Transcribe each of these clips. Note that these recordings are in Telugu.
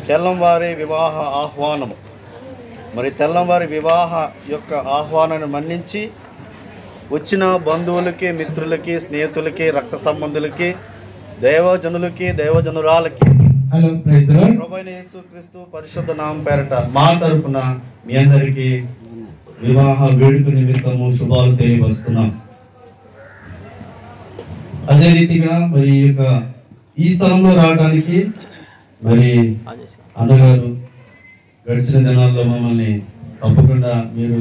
తెల్లంవారి వివాహ ఆహ్వానము. మరి తెల్లంవారి వివాహ యొక్క ఆహ్వానాన్ని మన్నించి వచ్చిన బంధువులకి, మిత్రులకి, స్నేహితులకి, రక్త సంబంధులకి, దైవజనులకి, దైవజనురాలకి ప్రభువైన యేసుక్రీస్తు పరిశుద్ధ నామం పేరట మా తరపున మీ అందరికీ వివాహ వేడుక నిమిత్తము శుభాలు తెలియవస్తున్నాం. అదే రీతిగా మరి ఈ స్థలంలో రావడానికి మరి అన్నగారు గడిచిన దినాల్లో మమ్మల్ని తప్పకుండా మీరు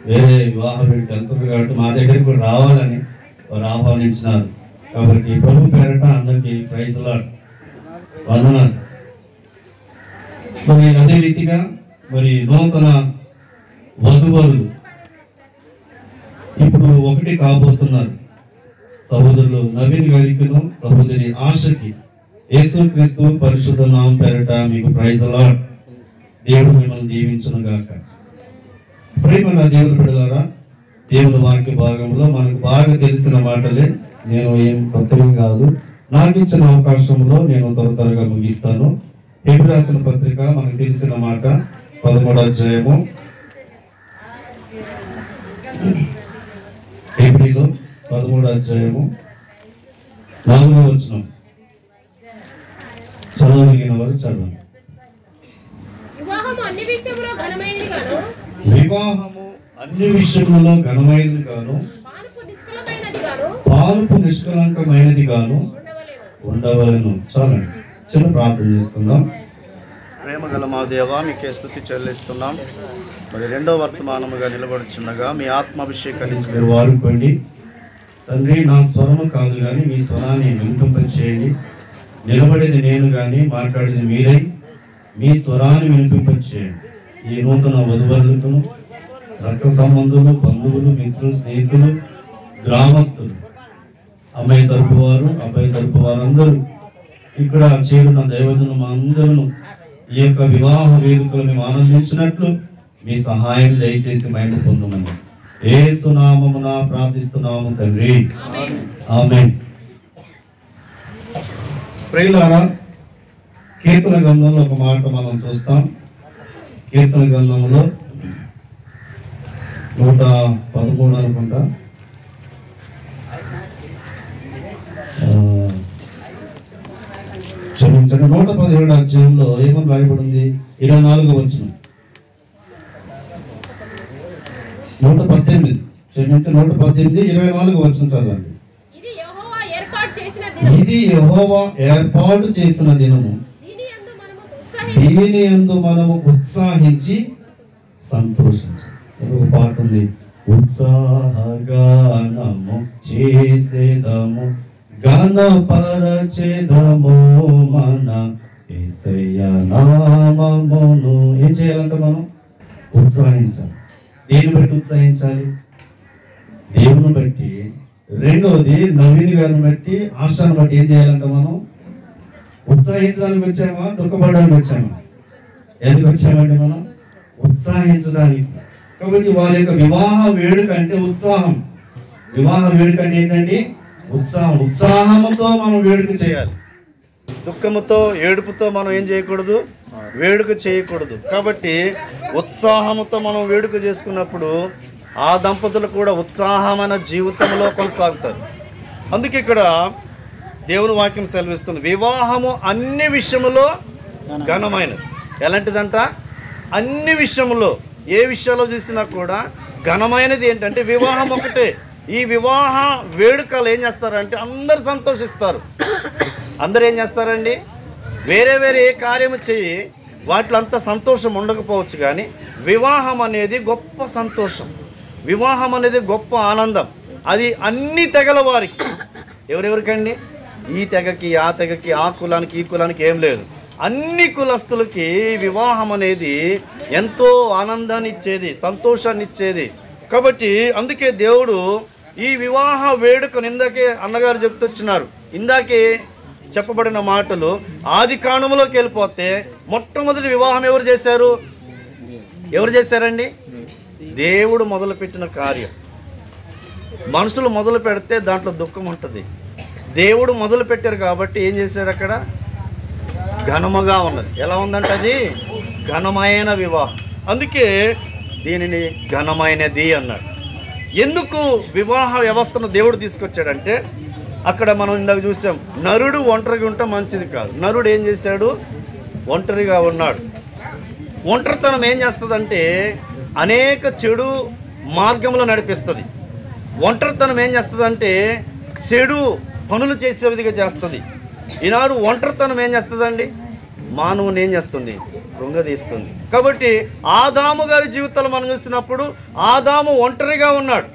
వేరే వివాహ వేడుక వెళ్తున్నారు కాబట్టి మా దగ్గరికి కూడా రావాలని వారు ఆహ్వానించినారు. కాబట్టి ప్రభు పేరట అందరికీ ప్రైజ్ ది లార్డ్, వందనాలు. మరి అదే రీతిగా మరి నూతన వధువరులు ఇప్పుడు ఒకటి కాబోతున్నారు. సహోదరులు నవీన్ గారికిను సహోదరి ఆశకి యేసుక్రీస్తు పరిశుద్ధ నామం పేరట మీకు ప్రైజ్ ది లార్డ్. దేవుడు మిమ్మల్ని దీవించును గాక. ప్రేమన్న దేవుని బిడ్డలారా, దేవుని వాక్య భాగంలో మనకు బాగా తెలిసిన మాటలే, నేను ఏం కొత్తవి కాదు. నాకు ఇచ్చిన అవకాశంలో నేను త్వరగా ముగిస్తాను. హెబ్రీ రాసిన పత్రిక మనకు తెలిసిన మాట 13వ అధ్యాయము, హెబ్రీలో 13వ అధ్యాయము 4వ వచనం. చదవగలిగిన వారు చదవండి. వివాహము అన్ని విషయములో ఘనమైనది గాను పాలుపు నిష్కలంకమైనది గాను ఉండవలెను. చాలండి, చిన్న ప్రార్థన చేసుకుందాం. ప్రేమ గల మా దేవా, మీకే స్తుతి చెల్లిస్తున్నాం. మరి రెండో వర్తమానముగా నిలబడుచున్నగా మీ ఆత్మాభిషేకాన్ని మీరు వాడుకోండి తండ్రి. నా స్వరము కాదు కానీ మీ స్వరాన్ని వినిపింపచేయండి. నిలబడేది నేను కానీ మాట్లాడేది మీరై మీ స్వరాన్ని వినిపింపచేయండి. ఈ నూతన వధువరులకు, రక్త సంబంధులు, బంధువులు, మిత్రులు, స్నేహితులు, గ్రామస్తులు, అమ్మాయి తరపు వారు, అబ్బాయి తరపు వారందరూ ఇక్కడ చేరున్న దైవజనం అందరూ ఈ యొక్క వివాహ వేదికలు మేము ఆనందించినట్లు మీ సహాయం దయచేసి మహిమ పొందమని యేసు నామమున ప్రార్థిస్తున్నాము తండ్రి, ఆమేన్. ప్రియులారా, కీర్తన గ్రంథంలో ఒక మాట మనం చూస్తాం. కీర్తన గ్రంథంలో 113 అనుకుంటా, క్షమించండి, 117 అధ్యాయంలో ఏమని రాయబడింది? 24వ వచనం. 118, క్షమించండి, 118 24వ వచనం చదవండి. ఇది యెహోవా ఏర్పాటు చేసిన దినము, దీని యందు మనము ఉత్సాహించి సంతోషించాలి. ఒక పాట ఉంది, ఉత్సాహగానము చేసేదము, గణపరచెదము మన యేసయ్య నామమును. ఏం చేయాలంటే మనం ఉత్సాహించాలి. దేన్ని బట్టి ఉత్సాహించాలి? దేవుని బట్టి. రెండవది నవీన్ గారిని బట్టి, ఆశాను బట్టి ఏం చేయాలంటే మనం ఉత్సాహించడానికి వచ్చామా, దుఃఖపడడానికి వచ్చామా? ఎందుకు వచ్చామండి మనం? ఉత్సాహించడానికి. కాబట్టి వారి యొక్క వివాహ వేడుక అంటే ఉత్సాహం. వివాహ వేడుక అంటే ఏంటండి? ఉత్సాహం. ఉత్సాహంతో మనం వేడుక చేయాలి. దుఃఖముతో, ఏడుపుతో మనం ఏం చేయకూడదు, వేడుక చేయకూడదు. కాబట్టి ఉత్సాహంతో మనం వేడుక చేసుకున్నప్పుడు ఆ దంపతులు కూడా ఉత్సాహమైన జీవితంలో కొనసాగుతారు. అందుకే ఇక్కడ దేవుని వాక్యం సెలవిస్తుంది, వివాహము అన్ని విషయములో ఘనమైనది. ఎలాంటిదంట? అన్ని విషయములో, ఏ విషయాల్లో చూసినా కూడా ఘనమైనది ఏంటంటే వివాహం ఒకటే. ఈ వివాహ వేడుకలు ఏం చేస్తారంటే అందరు సంతోషిస్తారు. అందరు ఏం చేస్తారండి? వేరే వేరే ఏ కార్యము చేయి వాటిలో అంత సంతోషం ఉండకపోవచ్చు, కానీ వివాహం అనేది గొప్ప సంతోషం, వివాహం అనేది గొప్ప ఆనందం. అది అన్ని తెగల వారికి. ఎవరెవరికండి? ఈ తెగకి, ఆ తెగకి, ఆ కులానికి, ఈ కులానికి ఏం లేదు. అన్ని కులస్తులకి వివాహం అనేది ఎంతో ఆనందాన్ని ఇచ్చేది, సంతోషాన్ని ఇచ్చేది. కాబట్టి అందుకే దేవుడు ఈ వివాహ వేడుకను ఇందాకే అన్నగారు చెప్తొచ్చినారు. ఇందాకే చెప్పబడిన మాటలు ఆది కాండములోకి వెళ్ళిపోతే మొట్టమొదటి వివాహం ఎవరు చేశారు? ఎవరు చేశారండి? దేవుడు మొదలుపెట్టిన కార్యం. మనుషులు మొదలు పెడితే దాంట్లో దుఃఖం ఉంటుంది. దేవుడు మొదలు పెట్టారు కాబట్టి ఏం చేశారు? అక్కడ ఘనముగా ఉన్నది. ఎలా ఉందంటే అది ఘనమైన వివాహం. అందుకే దీనిని ఘనమైనది అన్నాడు. ఎందుకు వివాహ వ్యవస్థను దేవుడు తీసుకొచ్చాడంటే, అక్కడ మనం ఇందాక చూసాం, నరుడు ఒంటరిగా ఉంటే మంచిది కాదు. నరుడు ఏం చేశాడు? ఒంటరిగా ఉన్నాడు. ఒంటరితనం ఏం చేస్తుందంటే అనేక చెడు మార్గంలో నడిపిస్తుంది. ఒంటరితనం ఏం చేస్తుందంటే చెడు పనులు చేసే విధిగా చేస్తుంది. ఈనాడు ఒంటరితనం ఏం చేస్తుందండి? మానవుని ఏం చేస్తుంది? కృంగదీస్తుంది. కాబట్టి ఆదాము గారి జీవితాలు మనం చూసినప్పుడు ఆదాము ఒంటరిగా ఉన్నాడు.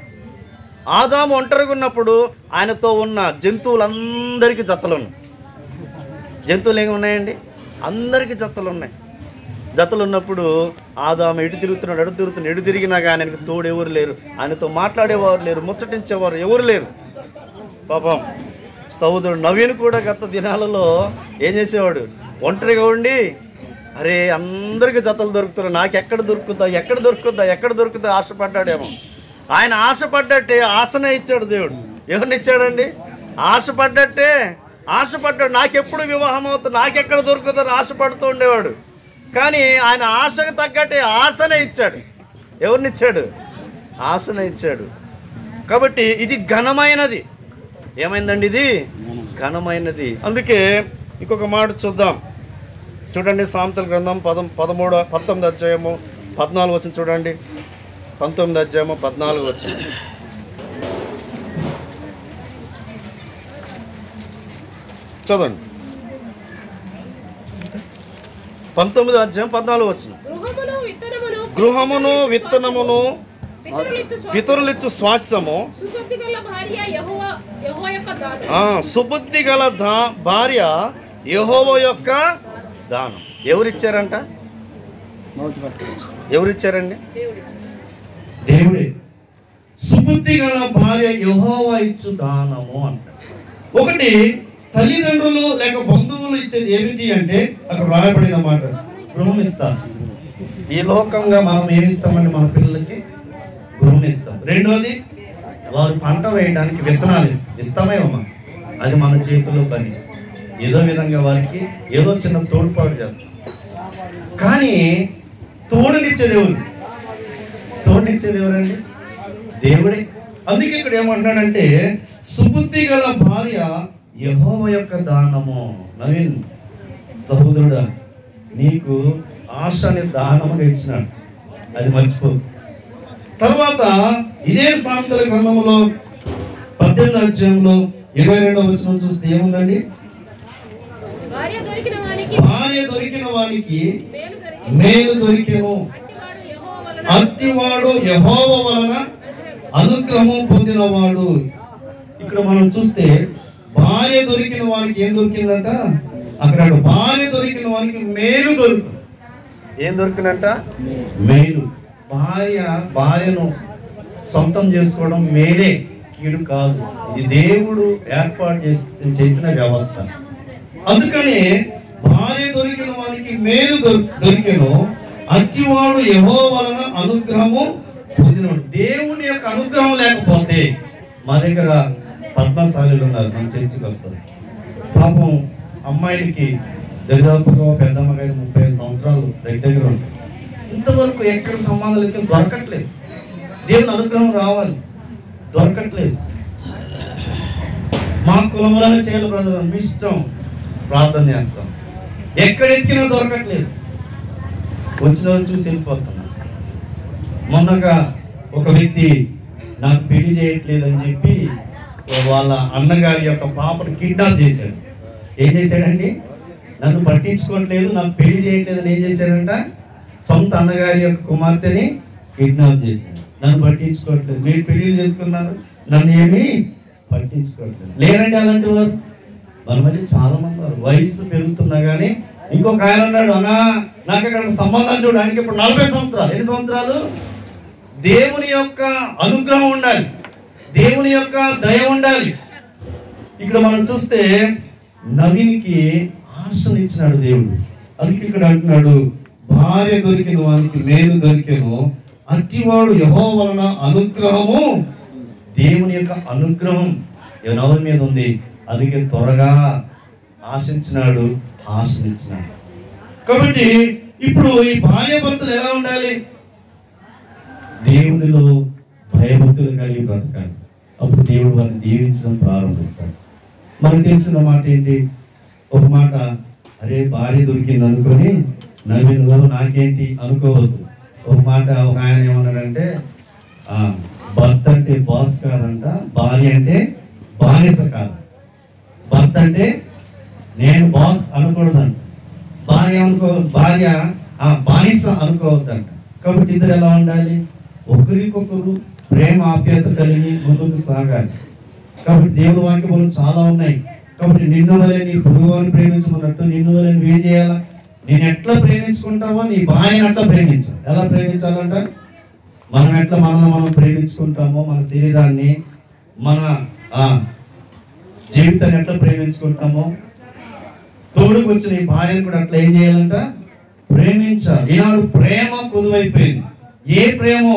ఆదాము ఒంటరిగా ఉన్నప్పుడు ఆయనతో ఉన్న జంతువులందరికీ జతలు ఉన్నాయి. జంతువులు ఏమి ఉన్నాయండి? అందరికీ జతలు ఉన్నాయి. జతలు ఉన్నప్పుడు ఆదాము ఎటు తిరుగుతున్నాడు, అటు తిరుగుతున్నాడు. ఎటు తిరిగినా కానీ ఆయనకు తోడు ఎవరు లేరు, ఆయనతో మాట్లాడేవారు లేరు, ముచ్చటించేవారు ఎవరు లేరు. పాపం సహోదరుడు నవీన్ కూడా గత దినాలలో ఏం చేసేవాడు? ఒంటరిగా ఉండి అరే అందరికీ జతలు దొరుకుతున్నాయి, నాకు ఎక్కడ దొరుకుతుందా ఆశపడ్డాడేమో. ఆయన ఆశపడ్డట్టే ఆశనే ఇచ్చాడు దేవుడు. ఎవరిని ఇచ్చాడండి? ఆశపడ్డాడు. నాకెప్పుడు వివాహం అవుతుంది, నాకెక్కడ దొరుకుతుందని ఆశపడుతూ ఉండేవాడు. కానీ ఆయన ఆశకు తగ్గట్టే ఆశనే ఇచ్చాడు. ఎవరినిచ్చాడు? ఆశనే ఇచ్చాడు. కాబట్టి ఇది ఘనమైనది. ఏమైందండి? ఇది ఘనమైనది. అందుకే ఇంకొక మాట చూద్దాం. చూడండి, సామెతల గ్రంథం 19 అధ్యాయము 14 వచనం చూడండి. 19 అధ్యాయము 14 వచనం. చదవండి. 19 అధ్యాయం 14 వచనం. గృహమును విత్తనమును పితరులిచ్చు స్వాస్థ్యము, సుబుద్ధి గల భార్య యెహోవా యొక్క దానం. ఎవరిచ్చారంట? ఎవరిచ్చారండి? దేవుడే. సుబుద్ధి గల భార్య యెహోవా ఇచ్చు దానము అంట. ఒకటి తల్లిదండ్రులు లేక బంధువులు ఇచ్చేది ఏమిటి అంటే అక్కడ రాయబడిన మాట, గృహం ఇస్తాం. ఈ లోకంగా మనం ఏమిస్తామండి? మన పిల్లలకి గృహం ఇస్తాం. రెండోది వారు పంట వేయడానికి విత్తనాలు ఇస్తామేమమ్మా, అది మన చేతిలో పని. ఏదో విధంగా వారికి ఏదో చిన్న తోడ్పాటు చేస్తాం. కానీ తోడునిచ్చేది ఎవరండి? దేవుడే. అందుకే ఇక్కడ ఏమంటున్నాడంటే సుబుద్ధి గల భార్య యెహోవా యొక్క దానము. నవీన్ సహోదరుడా, నీకు ఆశని దానముగా ఇచ్చినాడు, అది మర్చిపో. తర్వాత ఇదే సామెతల గ్రంథంలో 18 అధ్యాయంలో 22వ వచనం చూస్తే ఏముందండి? భార్య దొరికిన వానికి మేలు దొరికెను, అట్టివాడు యెహోవా వలన అనుగ్రహం పొందినవాడు. ఇక్కడ మనం చూస్తే భార్య దొరికిన వానికి ఏం దొరికిందంట? అక్కడ భార్య దొరికిన వానికి మేలు దొరుకు. ఏం దొరికినంట? మేలు. భార్యను సొంతం చేసుకోవడం మేలే, కీడు కాదు. ఇది దేవుడు ఏర్పాటు చేసిన వ్యవస్థ. అందుకనే భార్య దొరికిన వానికి మేలు దొరికెను, అట్టివాడు యెహోవా వలన అనుగ్రహము పొందినవాడు. దేవుని యొక్క అనుగ్రహం లేకపోతే, మా దగ్గర పద్మశాలీలు ఉన్నారు, మన చర్చికి వస్తారు. పాపం అమ్మాయిలకి దరిదాపుగా పెద్దమ్మగారి 35 సంవత్సరాలు దగ్గర ఉంటాయి. ఇంతవరకు ఎక్కడ సంబంధాలు అయితే దొరకట్లేదు. దేవుని అనుగ్రహం రావాలి, దొరకట్లేదు. మా కులంలోనే చేయాలి బ్రదర్, మీ ఇష్టం, ప్రార్థన చేస్తాం. ఎక్కడ ఎత్తికినా దొరకట్లేదు. వచ్చిన వాళ్ళు చూసి వెళ్ళిపోతున్నా. మొన్నగా ఒక వ్యక్తి నాకు పెళ్లి చేయట్లేదు అని చెప్పి వాళ్ళ అన్నగారి యొక్క పాపను కిడ్నాప్ చేశాడు. ఏం చేశాడండి? నన్ను పట్టించుకోవట్లేదు, నాకు పెళ్లి చేయట్లేదు అని ఏం చేశాడంట? సొంత అన్నగారి యొక్క కుమార్తెని కిడ్నాప్ చేశాడు. నన్ను పట్టించుకోవట్లేదు, మీరు పెళ్లి చేసుకున్నారు, నన్ను ఏమీ పట్టించుకోవట్లేదు. లేరండి అలాంటి వారు మన మధ్య చాలా మంది వారు. వయసు పెరుగుతున్నా కానీ ఇంకొక ఆయన ఉన్నాడు, అన్నా నాకు అక్కడ సంబంధం చూడడానికి ఇప్పుడు 40 సంవత్సరాలు. ఎన్ని సంవత్సరాలు? దేవుని యొక్క అనుగ్రహం ఉండాలి, దేవుని యొక్క దయ ఉండాలి. ఇక్కడ మనం చూస్తే నవీన్కి ఆశను ఇచ్చినాడు దేవుడు. అందుకే ఇక్కడ అంటున్నాడు, భార్య దొరికిన వానికి మేలు దొరికెను, అట్టివాడు యెహోవా వలన అనుగ్రహము. దేవుని యొక్క అనుగ్రహం ఎవరి మీద ఉంది? అందుకే త్వరగా ఆశించినాడు, ఆశ్రయించినాడు. కాబట్టి ఇప్పుడు ఈ భార్య భర్తలు ఎలా ఉండాలి? దేవునిలో భయభక్తులు కలిగి బ్రతకాలి. అప్పుడు దేవుడు వారిని దీవించడం ప్రారంభిస్తాడు. మనకు తెలిసిన మాట ఏంటి? ఒక మాట, అరే భార్య దొరికింది అనుకొని నవ్వు నాకేంటి అనుకోవద్దు. ఒక మాట ఒక ఆయన ఏమన్నాడంటే, భర్త అంటే బాస్ కాదంట, భార్య అంటే బానిస కాదు. భర్త అంటే నేను బాస్ అనకూడదంట, భార్య బానిస అనుకోవద్దంట. కాబట్టి ఇద్దరు ఎలా ఉండాలి? ఒకరికొకరు ప్రేమ ఆప్యాయత కలిగి ముందుకు సాగాలి. కాబట్టి దేవుని వాక్యములు చాలా ఉన్నాయి. కాబట్టి నిన్ను వలె నీ పొరుగువారిని ప్రేమించమన్నట్టు నిన్ను వలె నువ్వేం చేయాలా? నేను ఎట్లా ప్రేమించుకుంటావో నీ భార్యను అట్లా ప్రేమించాలి. ఎలా ప్రేమించాలంట? మనం ఎట్లా మనం ప్రేమించుకుంటామో, మన శరీరాన్ని, మన జీవితాన్ని ఎట్లా ప్రేమించుకుంటామో, తోడుకు వచ్చిన ఈ భార్యను కూడా అట్లా ఏం చేయాలంట? ప్రేమించాలి. ఈనాడు ప్రేమ కొదువైపోయింది. ఏ ప్రేమో?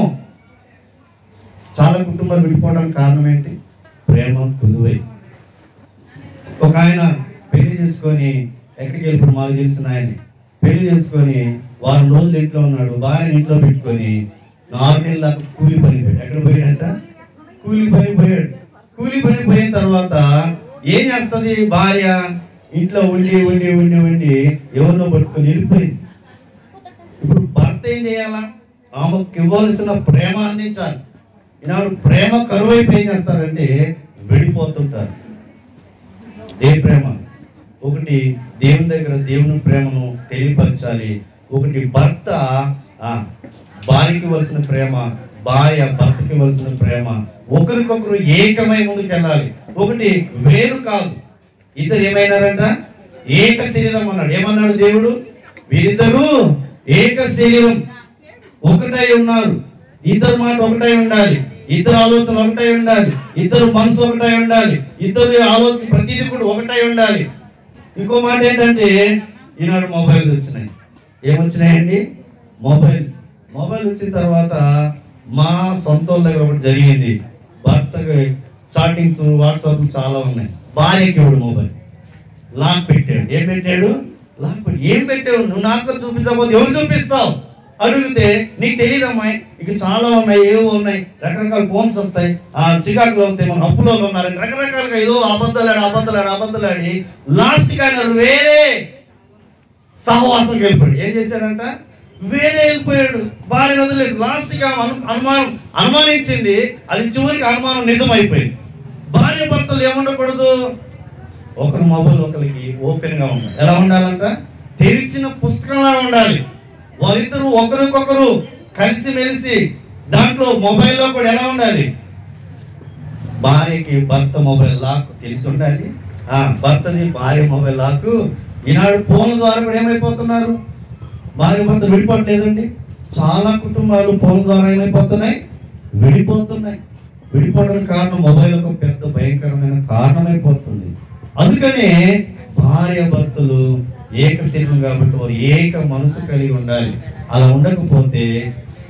చాలా కుటుంబాలు విడిపోవడానికి కారణం ఏంటి? ప్రేమ కొదువై. ఒక ఆయన పెళ్లి చేసుకొని ఎక్కడికి వెళ్ళిపోయి, మాకు తెలిసిన ఆయన పెళ్లి చేసుకొని వారం రోజులు ఇంట్లో ఉన్నాడు, భార్యని ఇంట్లో పెట్టుకొని 4 నెలల దాకా కూలి పని పోయాడు. ఎక్కడ పోయాడంట? కూలి పని పోయాడు. కూలి పని పోయిన తర్వాత ఏం చేస్తుంది భార్య? ఇంట్లో ఉండి ఉండి ఉండి ఉండి ఎవరినో పట్టుకొని వెళ్ళిపోయింది. ఇప్పుడు భర్త ఏం చేయాలా? ఆమెకు ఇవ్వాల్సిన ప్రేమ అందించాలి. ఈనాడు ప్రేమ కరువైపు ఏం చేస్తారంటే విడిపోతుంటారు. ఏ ప్రేమ? ఒకటి దేవుని దగ్గర దేవుని ప్రేమను తెలియపరచాలి. ఒకటి భర్త భార్యకి ఇవ్వాల్సిన ప్రేమ, భార్య భర్తకి ఇవ్వాల్సిన ప్రేమ, ఒకరికొకరు ఏకమై ముందుకు వెళ్ళాలి. ఒకటి వేరు కాదు. ఇద్దరు ఏమైనారంట? ఏక శరీరం అన్నాడు. ఏమన్నాడు దేవుడు? వీరిద్దరూ ఏక శరీరం, ఒకటై ఉన్నారు. ఇద్దరు మాట ఒకటై ఉండాలి, ఇద్దరు ఆలోచన ఒకటై ఉండాలి, ఇద్దరు మనసు ఒకటై ఉండాలి, ఇద్దరు ఆలోచన ప్రతిదీ కూడా ఒకటై ఉండాలి. ఇంకో మాట ఏంటంటే, ఈనాడు మొబైల్స్ వచ్చినాయి. ఏమొచ్చినాయండి? మొబైల్స్ వచ్చిన తర్వాత మా సొంత దగ్గర ఒకటి జరిగింది. భర్తకి చాటింగ్స్, వాట్సాప్ చాలా ఉన్నాయి. భార్యకి ఎవడు మొబైల్ లాక్ పెట్టాడు. ఏం పెట్టాడు? లాక్ పెట్టి. ఏం పెట్టావు? నువ్వు నాకు చూపించకపోతే ఎవరు చూపిస్తావు? అడిగితే నీకు తెలియదమ్మాయి, ఇక చాలా ఉన్నాయి, ఏవో ఉన్నాయి, రకరకాల ఫోన్స్ వస్తాయి, చికాకులో వస్తాయి, మన అప్పులో ఉన్నారని రకరకాలుగా ఏదో అబద్ధాలాడి లాస్ట్కి ఆయన వేరే సహవాసం వెళ్ళిపోయాడు. ఏం చేశాడంట? వేరే వెళ్ళిపోయాడు. భార్యను వదిలేసి లాస్ట్కి అనుమానించింది. అది చివరికి అనుమానం నిజమైపోయింది. భార్య భర్తలు ఏముండకూడదు? ఒకరి మొబైల్ ఒకరికి ఓపెన్గా ఉండాలి. ఎలా ఉండాలంట? తెరిచిన పుస్తకంలా ఉండాలి. వారిద్దరూ ఒకరికొకరు కలిసిమెలిసి దాంట్లో మొబైల్లో కూడా ఎలా ఉండాలి? భార్యకి భర్త మొబైల్ లాక్ తెలిసి ఉండాలి, భర్తది భార్య మొబైల్ లాక్. ఈనాడు ఫోన్ ద్వారా కూడా ఏమైపోతున్నారు? భార్య భర్త విడిపోవట్లేదండి. చాలా కుటుంబాలు ఫోన్ ద్వారా ఏమైపోతున్నాయి? విడిపోతున్నాయి. విడిపోవడానికి కారణం మొబైల్ ఒక పెద్ద భయంకరమైన కారణమైపోతుంది. అందుకనే భార్య భర్తలు ఏక శరీరం కాబట్టి వారు ఏక మనసు కలిగి ఉండాలి. అలా ఉండకపోతే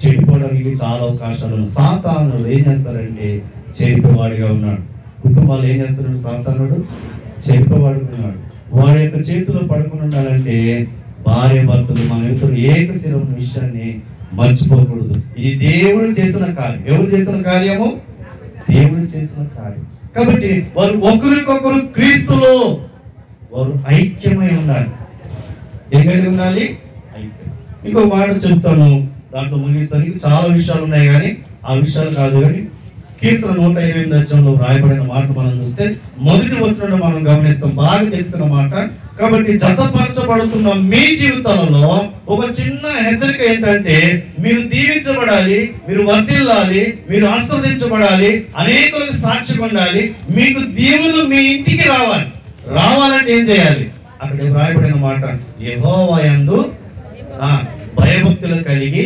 చెడిపోవడానికి చాలా అవకాశాలు ఉన్నాయి. సాతానుడు ఏం చేస్తారంటే చెడిపోవాడిగా ఉన్నాడు. కుటుంబాలు ఏం చేస్తున్నాడు? సాతానుడు చెడిపోవాడిగా ఉన్నాడు. వాడి యొక్క చేతిలో పడుకుని ఉండాలంటే భార్య భర్తలు మన ఇద్దరు ఏక శరీరం విషయాన్ని మర్చిపోకూడదు. ఇది దేవుడు చేసిన కార్యం. ఎవరు చేసిన కార్యము? దేవుడు చేసిన కార్యం. కాబట్టి వారు ఒకరికొకరు క్రీస్తులో వారు ఐక్యమై ఉండాలి. ఎక్కడికి ఉండాలి? ఐక్యం. ఇంకో మాట చెప్తాను, దాంట్లో ముగిస్తాను. చాలా విషయాలు ఉన్నాయి కానీ ఆ విషయాలు కాదు. కానీ కీర్తన 128 రాయబడిన మాట మనం చూస్తే మొదటి వచనంలో మనం గమనిస్తాం. బాగా తెలిసిన మాట. కాబట్టి జతపరచబడుతున్న మీ జీవితాలలో ఒక చిన్న హెచ్చరిక ఏంటంటే, మీరు దీవించబడాలి, మీరు వర్ధిల్లాలి, మీరు ఆశీర్వదించబడాలి, అనేకులకు సాక్ష్యం ఉండాలి, మీకు దీవులు మీ ఇంటికి రావాలంటే ఏం చేయాలి? అక్కడ రాయబడిన మాట, యెహోవా యందు భయభక్తులు కలిగి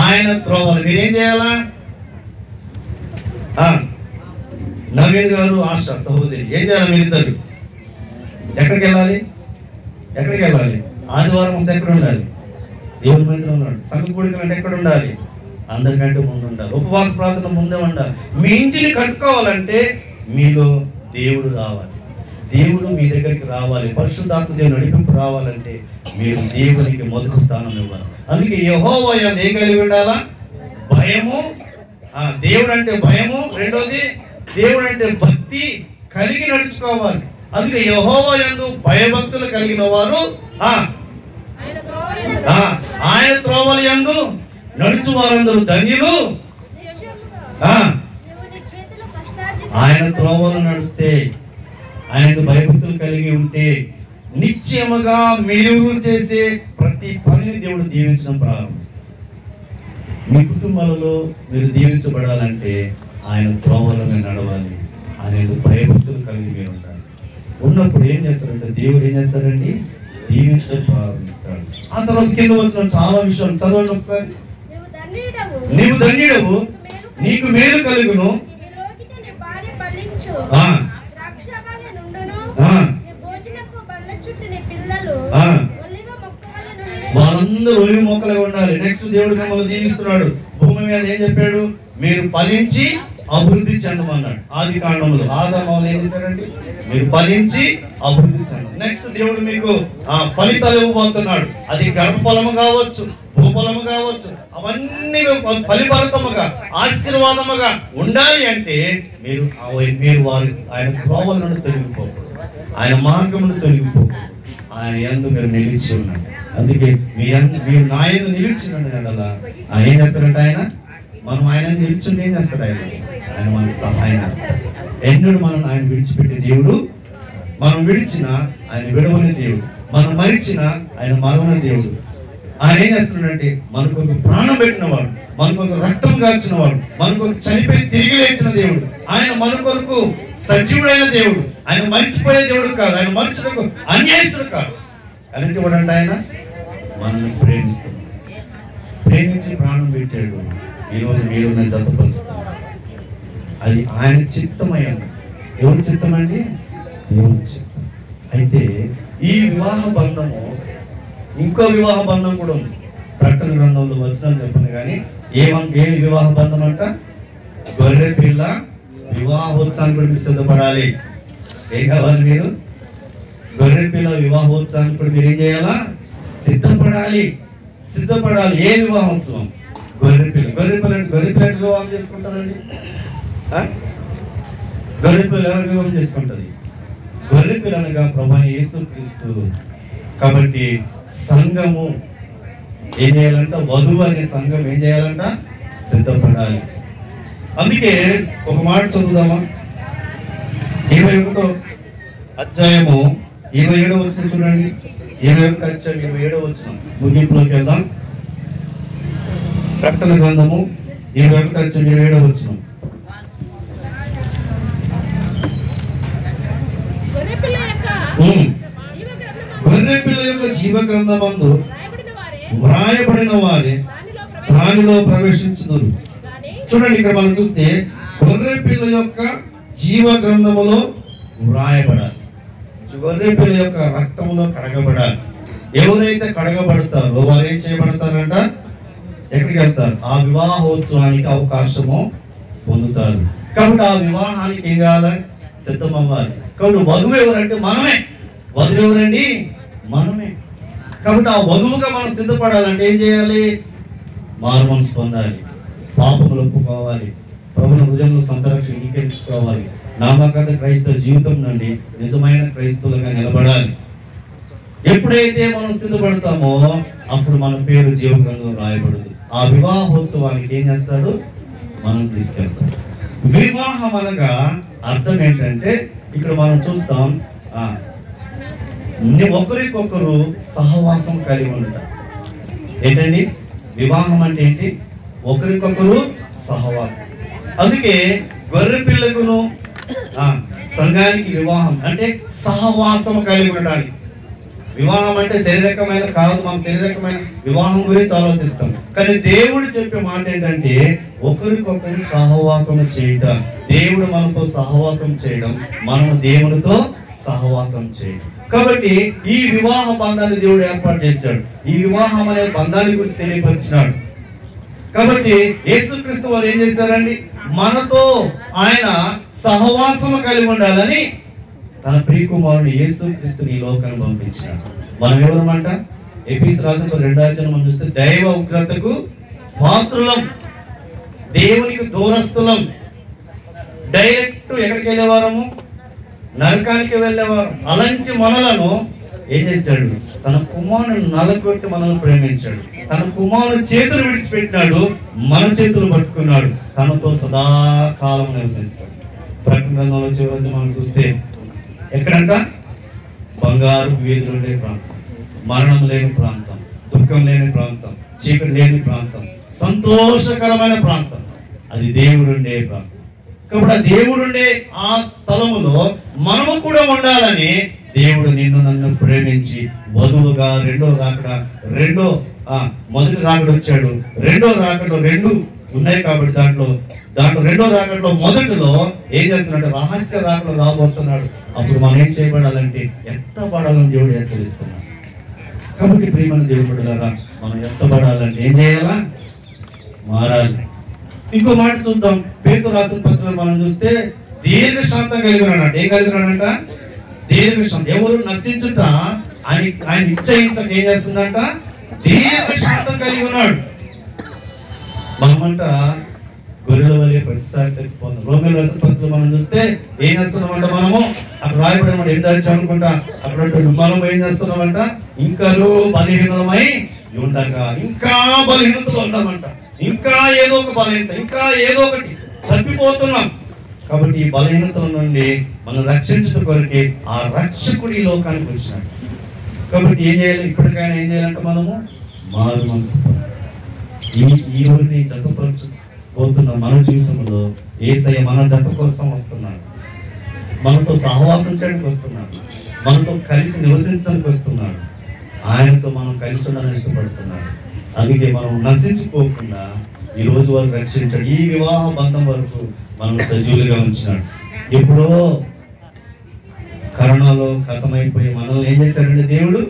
ఆయన త్రోవలు. మీరేం చేయాలా? నవీన్ గారు, ఆశ సహోదరి ఏం చేయాలి? మీరిద్దరు ఎక్కడికి వెళ్ళాలి? ఆదివారం వస్తే ఎక్కడ ఉండాలి? దేవుని మందిరం ఉన్నాడు. సంఘ కూడికలు అంటే ఎక్కడ ఉండాలి? అందరికంటే ముందు ఉండాలి. ఉపవాస ప్రార్థన ముందే ఉండాలి. మీ ఇంటిని కట్టుకోవాలంటే మీలో దేవుడు రావాలి. దేవుడు మీ దగ్గరికి రావాలి, పరిశుద్ధాత్మ దేవుడు నడిపింపు రావాలంటే మీరు దేవునికి మొదటి స్థానం ఇవ్వాలి. అందుకే యెహోవా యందు ఏం కలిగి ఉండాలా? భయము. దేవుడు అంటే భయము. రెండోది దేవుడు అంటే భక్తి కలిగి నడుచుకోవాలి. అందుకే యెహోవా యందు భయభక్తులు కలిగిన వారు ఆయన త్రోవల యందు నడుచు వారందరూ ధన్యులు. ఆయన త్రోవలు నడిస్తే, ఆయన భయభక్తులు కలిగి ఉంటే నిశ్చయముగా మీరు చేసే ప్రతి పనిని దేవుడు దీవించడం ప్రారంభిస్తారు. మీ కుటుంబాలలో మీరు దీవించబడాలంటే ఆయన త్రోవలో మీరు నడవాలి, ఆయన భయభక్తులు కలిగి మీరు ఉండాలి. ఉన్నప్పుడు ఏం చేస్తారంటే దేవుడు ఏం చేస్తారండి? దీవించడం ప్రారంభిస్తాడు. ఆ తర్వాత కింద వచ్చిన చాలా విషయాలు చదవండి ఒకసారి. నీవు ధన్యుడవు, నీకు మేలు కలుగును, వాళ్ళందరూ ఒలివ మొక్కలుగా ఉండాలి. నెక్స్ట్ దేవుడు మిమ్మల్ని దీవిస్తున్నాడు. భూమి మీద ఏం చెప్పాడు? మీరు ఫలించి అభివృద్ధి చెందమన్నాడు. ఆది కాండంలో ఆదాము ఏం చేశారండి? మీరు ఫలించి అభివృద్ధి చెందాలి. నెక్స్ట్ దేవుడు మీకు ఫలితాలు ఇవ్వబోతున్నాడు. అది గర్భఫలము కావచ్చు, భూఫలము కావచ్చు, అవన్నీ ఫలిఫలితముగా ఆశీర్వాదముగా ఉండాలి అంటే మీరు వారి ఆయన త్రోవల నుండి తొలగిపోకూడదు, ఆయన మార్గం నుండి తొలగిపోకూడదు, ఆయన యందు మీరు నిలిచి ఉన్నాడు. అందుకే మీరు నా యందు నిలిచి ఉన్నాడు కదా. ఏం చేస్తారంటే మనం ఆయన నిలిచింటే ఏం చేస్తాడు? ఆయన మనకు సహాయం చేస్తాడు. ఎన్నడూ మనం ఆయన విడిచిపెట్టే దేవుడు. మనం విడిచిన ఆయన విడవని దేవుడు, మనం మరిచిన ఆయన మరవని దేవుడు. ఆయన ఏం చేస్తున్నాడంటే మనకు ఒక ప్రాణం పెట్టిన వాడు, మనకు ఒక రక్తం కాల్చిన వాడు, మనకు ఒక చనిపోయి తిరిగి లేచిన దేవుడు. ఆయన మన కొరకు సజీవుడైన దేవుడు. ఆయన మర్చిపోయే దేవుడు కాదు, ఆయన మనుషులకు అన్యాయస్తుడు కాదు. అలాంటి వాడు అంటే ఆయన మనల్ని ప్రేమించి ప్రాణం పెట్టాడు. ఈరోజు మీరు నేను జతపరుస్తాను. అది ఆయన చిత్తమైంది. ఎవరి చిత్తం అండి? దేవుని చిత్తం. అయితే ఈ వివాహ బంధము ఇంకో వివాహ బంధం కూడా ఉంది. ప్రకటన గ్రంథంలో వచ్చిన చెప్పండి. కానీ ఏ వివాహ బంధం అంట? గొర్రె పిల్ల వివాహోత్సవానికి కూడా మీరు సిద్ధపడాలి. ఏం కావాలి? మీరు గొర్రె పిల్ల వివాహోత్సవానికి కూడా మీరు ఏం చేయాలా? సిద్ధపడాలి. ఏ వివాహోత్సవం? గొర్రె పిల్ల వివాహం చేసుకుంటారండి. గొర్రె పిల్ల ఎవరు వివాహం చేసుకుంటుంది? గొర్రె పిల్లలుగా ప్రభువైన యేసుక్రీస్తు. కాబట్టి సంఘము ఏం చేయాలంట? వధువు అనే సంఘం ఏం చేయాలంట? సిద్ధపడాలి. అందుకే ఒక మాట చదువుదామా? 21వ అధ్యాయము 27వ వచనం చూడండి. 21వ అధ్యాయం 27వ వచనం ముగింపులోకి వెళ్దాం. ప్రకటన గ్రంథము 21వ అధ్యాయం 27వ వచనం. గొర్రె పిల్ల యొక్క జీవ గ్రంథమందు వ్రాయబడిన వారే దానిలో ప్రవేశించుదురు. చూడండి, ఇక్కడ మనం చూస్తే గొర్రె పిల్ల యొక్క జీవ గ్రంథములో వ్రాయబడాలి. గొర్రె పిల్ల యొక్క రక్తములో కడగబడాలి. ఎవరైతే కడగబడతారో వారు ఏం చేయబడతారంట? ఎక్కడికి వెళ్తారు? ఆ వివాహోత్సవానికి అవకాశము పొందుతారు. కాబట్టి ఆ వివాహానికి ఏం కావాలి? సిద్ధం అవ్వాలి. కాబట్టి వధువు ఎవరంటే మనమే. వధువు ఎవరండి? మనమే. కాబట్టి ఆ వధువుగా మనం సిద్ధపడాలంటే ఏం చేయాలి? మారు మనసు పొందాలి, పాపములు ఒప్పుకోవాలి, ప్రభువుని హృదయంలో సంతరక్షణ అంగీకరించుకోవాలి, నామకార్థ క్రైస్తవ జీవితం నుండి నిజమైన క్రైస్తవులుగా నిలబడాలి. ఎప్పుడైతే మనం సిద్ధపడతామో అప్పుడు మన పేరు జీవ గ్రంథంలో రాయబడుతుంది. ఆ వివాహోత్సవానికి ఏం చేస్తాడు? మనం తీసుకెళ్తాం. వివాహం అనగా అర్థం ఏంటంటే ఇక్కడ మనం చూస్తాం, ఒకరికొకరు సహవాసం కలిగి ఉంటారు. ఏంటండి వివాహం అంటే? ఏంటి? ఒకరికొకరు సహవాసం. అందుకే గొర్రె పిల్లకును సంఘానికి వివాహం అంటే సహవాసం కలిగి ఉండడానికి. వివాహం అంటే శారీరకమైన కాదు, మనం శారీరకమైన వివాహం గురించి ఆలోచిస్తాం. కానీ దేవుడు చెప్పే మాట ఏంటంటే ఒకరికొకరు సహవాసం చేయడం. దేవుడు మనతో సహవాసం చేయడం, మనము దేవునితో సహవాసం చేయడం. కాబట్టి ఈ వివాహ బంధాన్ని దేవుడు ఏర్పాటు చేశాడు. ఈ వివాహం అనే బంధాన్ని గురించి తెలియపరిచినాడు. కాబట్టి యేసుక్రీస్తు వారు ఏం చేశారండి? మనతో ఆయన సహవాసము కలిగి ఉండాలని తన ప్రియకుమారుని యేసుక్రీస్తుని ఈ లోకాన్ని పంపించాడు. మనం ఎవరన్నమాట? ఎఫెసీ రాసిన 2వ అధ్యాయం మనం చూస్తే దైవ ఉగ్రతకు పాత్రులం, దేవునికి దూరస్తులం. డైరెక్ట్ ఎక్కడికి వెళ్ళేవారము? నరకానికి వెళ్ళేవారు. అలాంటి మనలను ఏం చేశాడు? తన కుమారుని నలగొట్టి మనల్ని ప్రేమించాడు. తన కుమారుని చేతులు విడిచిపెట్టినాడు, మన చేతులు పట్టుకున్నాడు, తనతో సదాకాలం నివసిస్తాడు. ప్రకటన గ్రంథంలో చివరి మనం చూస్తే ఎక్కడంట? బంగారు వీధులు ఉండే ప్రాంతం, మరణం లేని ప్రాంతం, దుఃఖం లేని ప్రాంతం, చీకటి లేని ప్రాంతం, సంతోషకరమైన ప్రాంతం. అది దేవుడుండే ప్రాంతం. కాబట్టి ఆ దేవుడుండే ఆ స్థలములో మనము కూడా ఉండాలని దేవుడు నిన్ను నన్ను ప్రేమించి వధువుగా మొదటి రాకడ వచ్చాడు. రెండో రాకడలో 2 ఉన్నాయి కాబట్టి దాంట్లో రెండో రాకడలో మొదటిలో ఏం చేస్తున్నాడు? రహస్య రాకడలో రాబోతున్నాడు. అప్పుడు మనం ఏం చేయబడాలంటే ఎత్తబడాలని దేవుడు హెచ్చరిస్తున్నాడు. కాబట్టి ప్రియమైన దేవుడు బిడ్డలారా, మనం ఎత్తబడాలంటే ఏం చేయాలా? మారాలి. ఇంకో మాట చూద్దాం. పేతురు రాసిన పత్రాలు మనం చూస్తే దీర్ఘశాంతం కలిగి ఉన్నాడు. ఏం కలిగి ఉన్నాడంట? దీర్ఘశాంతం. ఎవరు నశించుట ఆయన నిశ్చయించక ఏం చేస్తుందంట? దీర్ఘశాంతం కలిగి ఉన్నాడు. మనమంట గొర్రెల వలె ప్రతిసారి తగ్గిపోతాం. రోమిల రాసిన పత్రాలు మనం చూస్తే ఏం చేస్తున్నామంట? మనము అక్కడ రాయబడమంట ఏం దాచి అనుకుంటా అక్కడ మనం ఏం చేస్తున్నామంట? ఇంకా బలహీనమై ఉండగా ఇంకా బలహీనతలో ఉన్నామంట. ఇంకా ఏదో ఒక బలహీనత, ఇంకా ఏదో ఒకటి తప్పిపోతున్నాం. కాబట్టి ఈ బలహీనతల నుండి మనం రక్షించడం కొరకే ఆ రక్షకుడి లోకానికి వచ్చినాడు. కాబట్టి ఏం చేయాలి? ఇప్పటికైనా ఏం చేయాలంటే మనము మారు మనసు ఈ రోజుని జతపరచబోతున్న మన జీవితంలో యేసయ్య మన జత కోసం వస్తున్నాడు. మనతో సహవాసం చేయడానికి వస్తున్నాడు. మనతో కలిసి నివసించడానికి వస్తున్నాడు. ఆయనతో మనం కలిసి ఉండాలని ఇష్టపడుతున్నాడు. అందుకే మనం నశించిపోకుండా ఈ రోజు వరకు రక్షించాడు. ఈ వివాహ బంధం వరకు మనం సజీవులుగా ఉంచినాడు. ఎప్పుడో కరోనాలో ఖతమైపోయి మనల్ని ఏం చేశాడంటే దేవుడు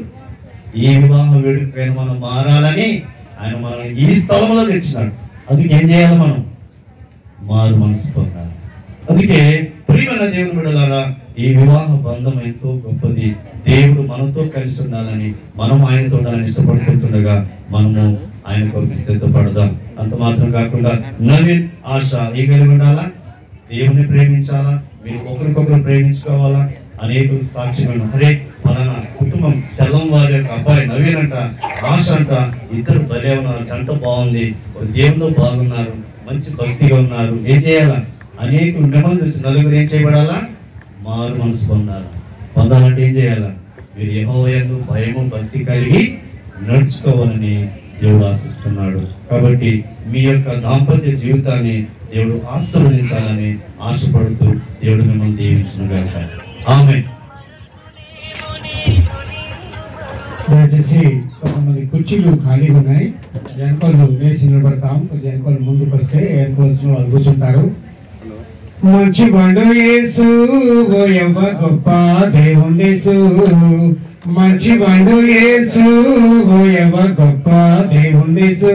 ఈ వివాహ వేడుకైనా మనం మారాలని ఆయన మనల్ని ఈ స్థలంలో తెచ్చినాడు. అందుకే ఏం చేయాలి? మనం మారు మనసు పొందాలి. అందుకే ప్రియమైన దేవుని బిడ్డలారా, ఈ వివాహ బంధం ఎంతో గొప్పది. దేవుడు మనతో కలిసి ఉండాలని, మనం ఆయనతో ఉండాలని ఇష్టపడుతుండగా మనము ఆయన కొరకు సిద్ధపడదాం. అంత మాత్రం కాకుండా నవీన్ ఆశ ఏ కలిగి ఉండాలా? దేవుని ప్రేమించాలా, మీరు ఒకరికొకరు ప్రేమించుకోవాలా. అనేక సాక్ష్యం అరే పలానా కుటుంబం తెల్లం వారి యొక్క అబ్బాయి నవీన్ అంట, ఆశ అంట, ఇద్దరు భలే ఉన్నారు, జంట బాగుంది, దేవుల్లో బాగున్నారు, మంచి భక్తిగా ఉన్నారు. ఏం చేయాలా? అనేక మిమ్మల్ని చూసి నలుగురు ఏం చేయబడాలా? మారు మనసు పొందాలంటే ఏం చేయాలా? మీరు యెహోవా యందు భయము భక్తి కలిగి నడుచుకోవాలని దేవుడు ఆశిస్తున్నాడు. కాబట్టి మీ యొక్క దాంపత్య జీవితాన్ని దేవుడు ఆశీర్వదించాలని ఆశపడుతూ దేవుడు మిమ్మల్ని దీవించునుగాక. ఆమేన్. దయచేసి కొంతమంది కుర్చీలు ఖాళీగా ఉన్నాయి. జనకోళ్ళు వేసి నిలబడతాం. జనకోళ్ళు ముందుకు వస్తే ఎన్కోల్సిన వాళ్ళు కూర్చుంటారు. మంచి బండు యేసు ఓయవ్వ గొప్ప దేవుండేసు, మంచి బండు యేసు ఓయవ్వ గొప్ప దేవుండేసు,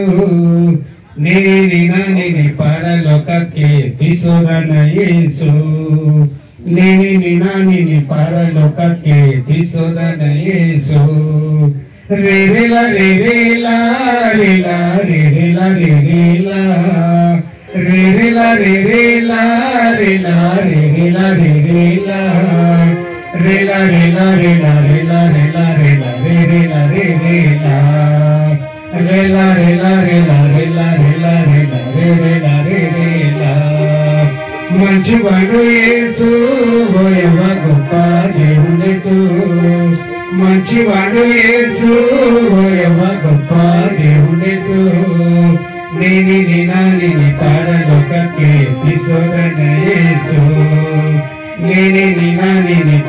నేనే పరలోకಕ್ಕೆ తీసుకోదన యేసు, నేనే పరలోకಕ್ಕೆ తీసుకోదన యేసు, రేరేలా రేరేలా రేలా రేరేలా రేరేలా రేరేలా రేరేలా రేలా రేరేలా రేరేలా రేలా రేలా రేలా రేలా రేలా రేలా రేరేలా రేరేలా రేలా రేలా రేలా రేలా రేలా రేలా రేరేలా రేరేలా. మంచి వాడు యేసు ఓయవ్వ గొప్ప దేవుండేసు, మంచి వాడు యేసు ఓయవ్వ గొప్ప దేవుండేసు, నేనే పరలోకಕ್ಕೆ తీసుకోదన యేసు, నేనే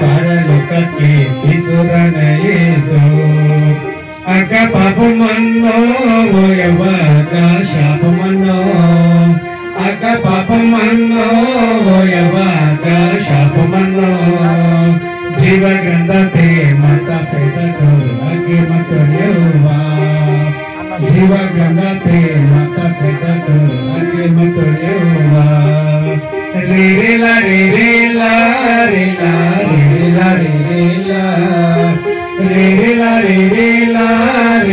పరలోకಕ್ಕೆ తీసుకోదన యేసు. అక్క పాపమన్నో ఓయవ్వ అక్క శాపమన్నో, అక్క పాపమన్నో ఓయవ్వ అక్క శాపమన్నో, జీవ గ్రంథతే మత పేదతో అగ్గి మతోయవ్వ, జీవ గ్రంథతే మత పేదతో అగ్గి మతోయవ్వ, రేరేలా రేరేలా రేలా రేరేలా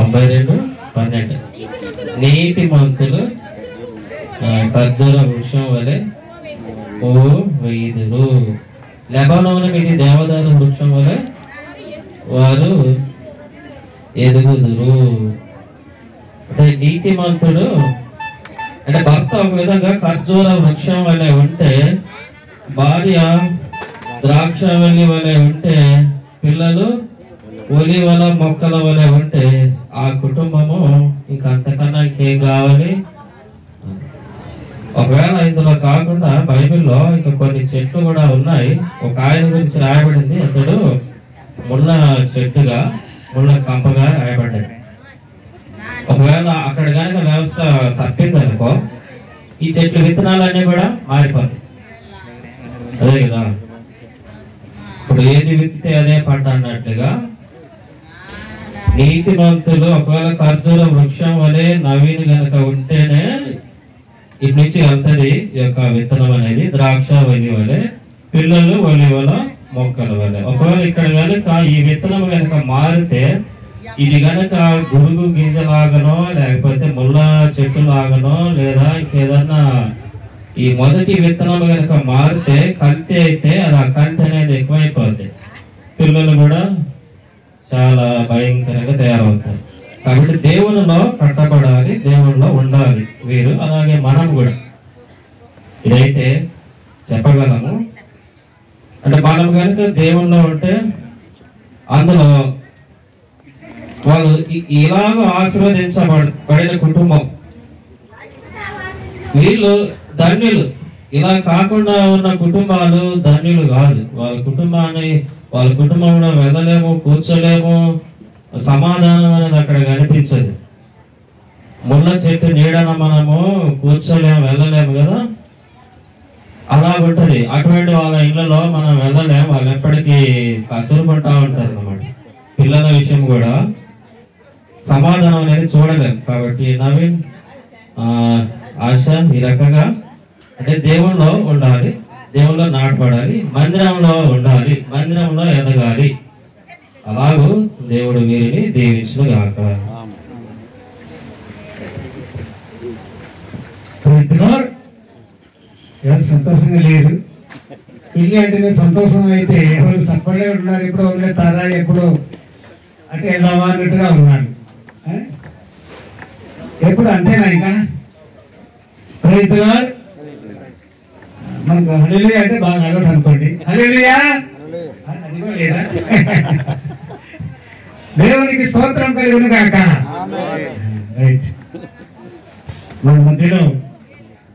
92:12 నీతిమంతులు ఖర్జూర వృక్షం వలె ఓ వేయుదురు, లెబానోను మీది దేవదారు వృక్షం వలె వారు ఎదుగుదురు. అంటే నీతిమంతుడు అంటే భర్త ఒక విధంగా ఖర్జూర వృక్షం వలె ఉంటే, భార్య ద్రాక్షవల్లి వలె ఉంటే, పిల్లలు ఒలివల మొక్కల వలె ఉంటే ఆ కుటుంబము ఇంకా అంతకన్నా ఇంకేం కావాలి. ఒకవేళ ఇందులో కాకుండా బైబిల్లో ఇంకా కొన్ని చెట్లు కూడా ఉన్నాయి. ఒక ఆయన గురించి రాయబడింది, అతడు ముళ్ళ చెట్టుగా ముళ్ళ కంపగా రాయబడ్డది. ఒకవేళ అక్కడ కనుక వ్యవస్థ తప్పిందనుకో ఈ చెట్లు విత్తనాలన్నీ కూడా మారిపోతాయి. అదే కదా, ఇప్పుడు ఏది విత్తితే అదే పంట అన్నట్లుగా నీతిమంతులు ఒకవేళ ఖర్జూర వృక్షం వలె నవీన్ గనక ఉంటేనే ఇటు నుంచి వెళ్తుంది ఈ యొక్క విత్తనం అనేది, ద్రాక్ష వలి వలె, పిల్లలు ఒలివల మొక్కల వలె. ఒకవేళ ఇక్కడ కనుక ఈ విత్తనం కనుక మారితే ఇది కనుక గురుగు గింజలాగనో లేకపోతే ముళ్ళ చెట్టు లాగనో లేదా ఇంకేదన్నా ఈ మొదటి విత్తనం కనుక మారితే కల్తీ అయితే అది ఆ కల్తీ అనేది ఎక్కువైపోతుంది, పిల్లలు కూడా చాలా భయంకరంగా తయారవుతారు. కాబట్టి దేవునిలో కట్టబడాలి, దేవునిలో ఉండాలి వీరు. అలాగే మనం కూడా ఇదైతే చెప్పగలము. అంటే మనం కనుక దేవునిలో ఉంటే అందులో వాళ్ళు ఇలాగ ఆశీర్వదించబడిన కుటుంబం, వీళ్ళు ధన్యులు. ఇలా కాకుండా ఉన్న కుటుంబాలు ధన్యులు కాదు. వాళ్ళ కుటుంబంలో వెళ్ళలేము, కూర్చోలేము, సమాధానం అనేది అక్కడ కనిపించదు. ముళ్ళ చెట్టు నీడన మనము కూర్చోలేము, వెళ్ళలేము కదా, అలా ఉంటుంది. అటువంటి వాళ్ళ ఇళ్లలో మనం వెళ్ళలేము, వాళ్ళు ఎప్పటికీ కసురు పడతా ఉంటారు అన్నమాట. పిల్లల విషయం కూడా సమాధానం అనేది చూడలేము. కాబట్టి నవీన్, ఆశ ఈ రకంగా అంటే దేవుల్లో ఉండాలి, దేవుల్లో నాటపడాలి, మందిరంలో ఉండాలి, మందిరంలో ఎదగాలి. అలాగూ దేవుడు వీరిని దీవించును గాక. ఎవరు సంతోషంగా లేరు. పెళ్లి అంటేనే సంతోషం అయితే ఎవరు సప్పడే ఉన్నారు, ఎప్పుడు వదిలేతారా, ఎప్పుడు అంటే వెళ్దామా అన్నట్టుగా ఉన్నాడు. ఎప్పుడు అంతేనా ఇంకా ప్రైజ్లార్డ్. మనకు హల్లెలూయా అంటే బాగా అలవాటు అనుకోండి. హల్లెలూయా అది కూడా లేదా? దేవునికి స్తోత్రం కలుగును గాక. రైట్. మన మధ్యలో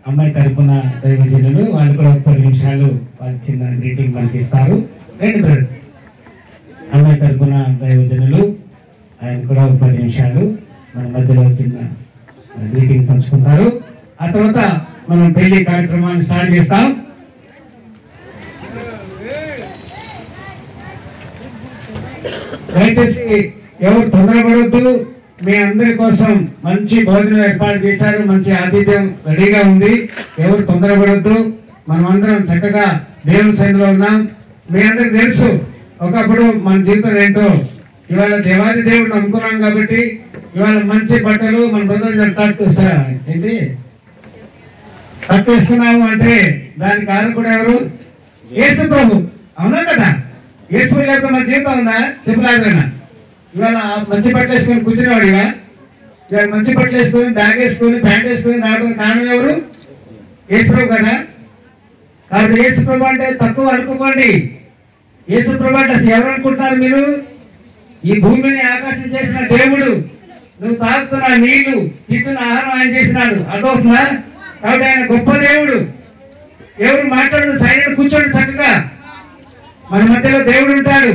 అమ్మాయి తరపున దైవజనులు వాళ్ళు కూడా 10 నిమిషాలు వాళ్ళు చిన్న గ్రీటింగ్ మనకి ఇస్తారు. రండి బ్రదర్. అమ్మాయి తరపున దైవజనులు ఆయన కూడా 10 నిమిషాలు మన మధ్యలో చిన్న గ్రీటింగ్ పంచుకుంటారు. ఆ తర్వాత మనం పెళ్లి కార్యక్రమాన్ని స్టార్ట్ చేస్తాం. దయచేసి ఎవరు తొందరపడవద్దు. మీ అందరి కోసం మంచి భోజనం ఏర్పాటు చేశారు, మంచి ఆతిథ్యం రెడీగా ఉంది. ఎవరు తొందరపడవద్దు. మనం అందరం చక్కగా దేవుని సన్నిధిలో ఉన్నాం. మీ అందరికి తెలుసు ఒకప్పుడు మన జీవితం ఏంటో. ఇవాళ దేవాది దేవుడు నమ్ముకున్నాం కాబట్టి ఇవాళ మంచి బట్టలు మన బ్రదర్ ఏంటి తక్కువేసుకున్నాము అంటే దానికి కారకుడు ఎవరు? యేసు ప్రభు. అవునా కదా? యేసు ప్రభు లేకపోతే మన జీవితం ఉందా? చెప్పులాగనా? ఇవాళ మంచి బట్టలు వేసుకొని కూర్చునేవాడు. ఇవాళ మంచి బట్టలు వేసుకొని బ్యాగ్ వేసుకొని ప్యాంట్ వేసుకొని రావడం కారణం ఎవరు? యేసు ప్రభు కదా. కాబట్టి యేసు ప్రభు అంటే తక్కువ అనుకోండి. యేసు ప్రభు అంటే అసలు ఎవరు అనుకుంటున్నారు మీరు? ఈ భూమిని ఆకాశం చేసిన దేవుడు. నువ్వు తాగుతున్న నీళ్లు, తింటున్న ఆహారం ఆయన చేసినాడు. అర్థమవుతుందా? కాబట్టి ఆయన గొప్ప దేవుడు. ఎవరు మాట్లాడదు, సైలెంట్ కూర్చోండి చక్కగా. మన మధ్యలో దేవుడు ఉంటాడు.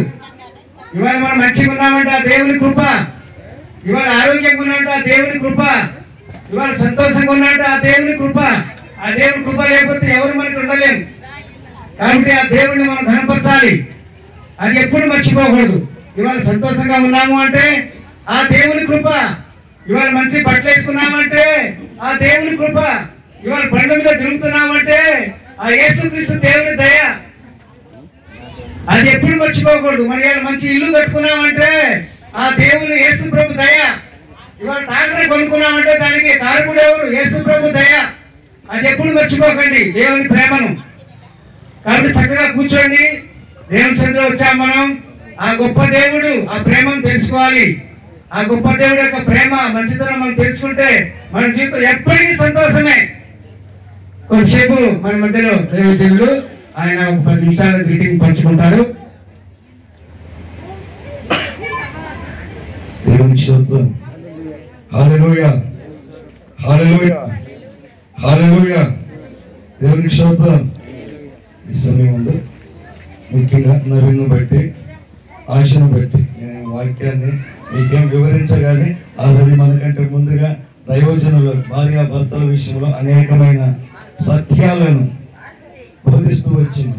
ఇవాళ మనం మంచిగా ఉన్నామంటే ఆ దేవుని కృప. ఇవాళ ఆరోగ్యంగా ఉన్నామంటే ఆ దేవుని కృప. ఇవాళ సంతోషంగా ఉన్నామంటే ఆ దేవుని కృప. ఆ దేవుని కృప లేకపోతే ఎవరు మనకి ఉండలేము. కాబట్టి ఆ దేవుడిని మనం ఘనపరచాలి. అది ఎప్పుడు మర్చిపోకూడదు. ఇవాళ సంతోషంగా ఉన్నాము అంటే ఆ దేవుని కృప. ఇవాళ మంచి బట్టలు వేసుకున్నామంటే ఆ దేవుని కృప. ఇవాళ బండ్ల మీద తిరుగుతున్నామంటే ఆ యేసుక్రీస్తు దేవుని దయ. అది ఎప్పుడు మర్చిపోకూడదు. మరి ఇవాళ మంచి ఇల్లు కట్టుకున్నామంటే ఆ దేవుని యేసు ప్రభు దయ. ఇవాళ ట్రాక్టర్ కొనుక్కున్నామంటే దానికి కారకుడు ఎవరు? యేసు ప్రభు దయ. అది ఎప్పుడు మర్చిపోకండి దేవుని ప్రేమను. కాబట్టి చక్కగా కూర్చోండి. దేవుని సన్నిధిలో వచ్చాం మనం. ఆ గొప్ప దేవుడు ఆ ప్రేమను తెలుసుకోవాలి. ఆ గొప్ప దేవుడు యొక్క ప్రేమ మంచితనం మనం తెలుసుకుంటే మన జీవితం ఎప్పటికీ సంతోషమే. కొంతసేపు మన మధ్యలో దేవుడు ఆయన ఒక 10 నిమిషాలు గ్రీటింగ్ పంచుకుంటారు. దేవునికి స్తోత్రం. హల్లెలూయా, హల్లెలూయా, హల్లెలూయా. దేవునికి స్తోత్రం. ఈ సమయంలో ముఖ్యంగా నవీన్ను బట్టి, ఆశను బట్టి నేను వాక్యాన్ని మీకేం వివరించగానే ఆల్రెడీ మనకంటే ముందుగా దైవజనులు భార్యాభర్తల విషయంలో అనేకమైన సత్యాలను బోధిస్తూ వచ్చింది.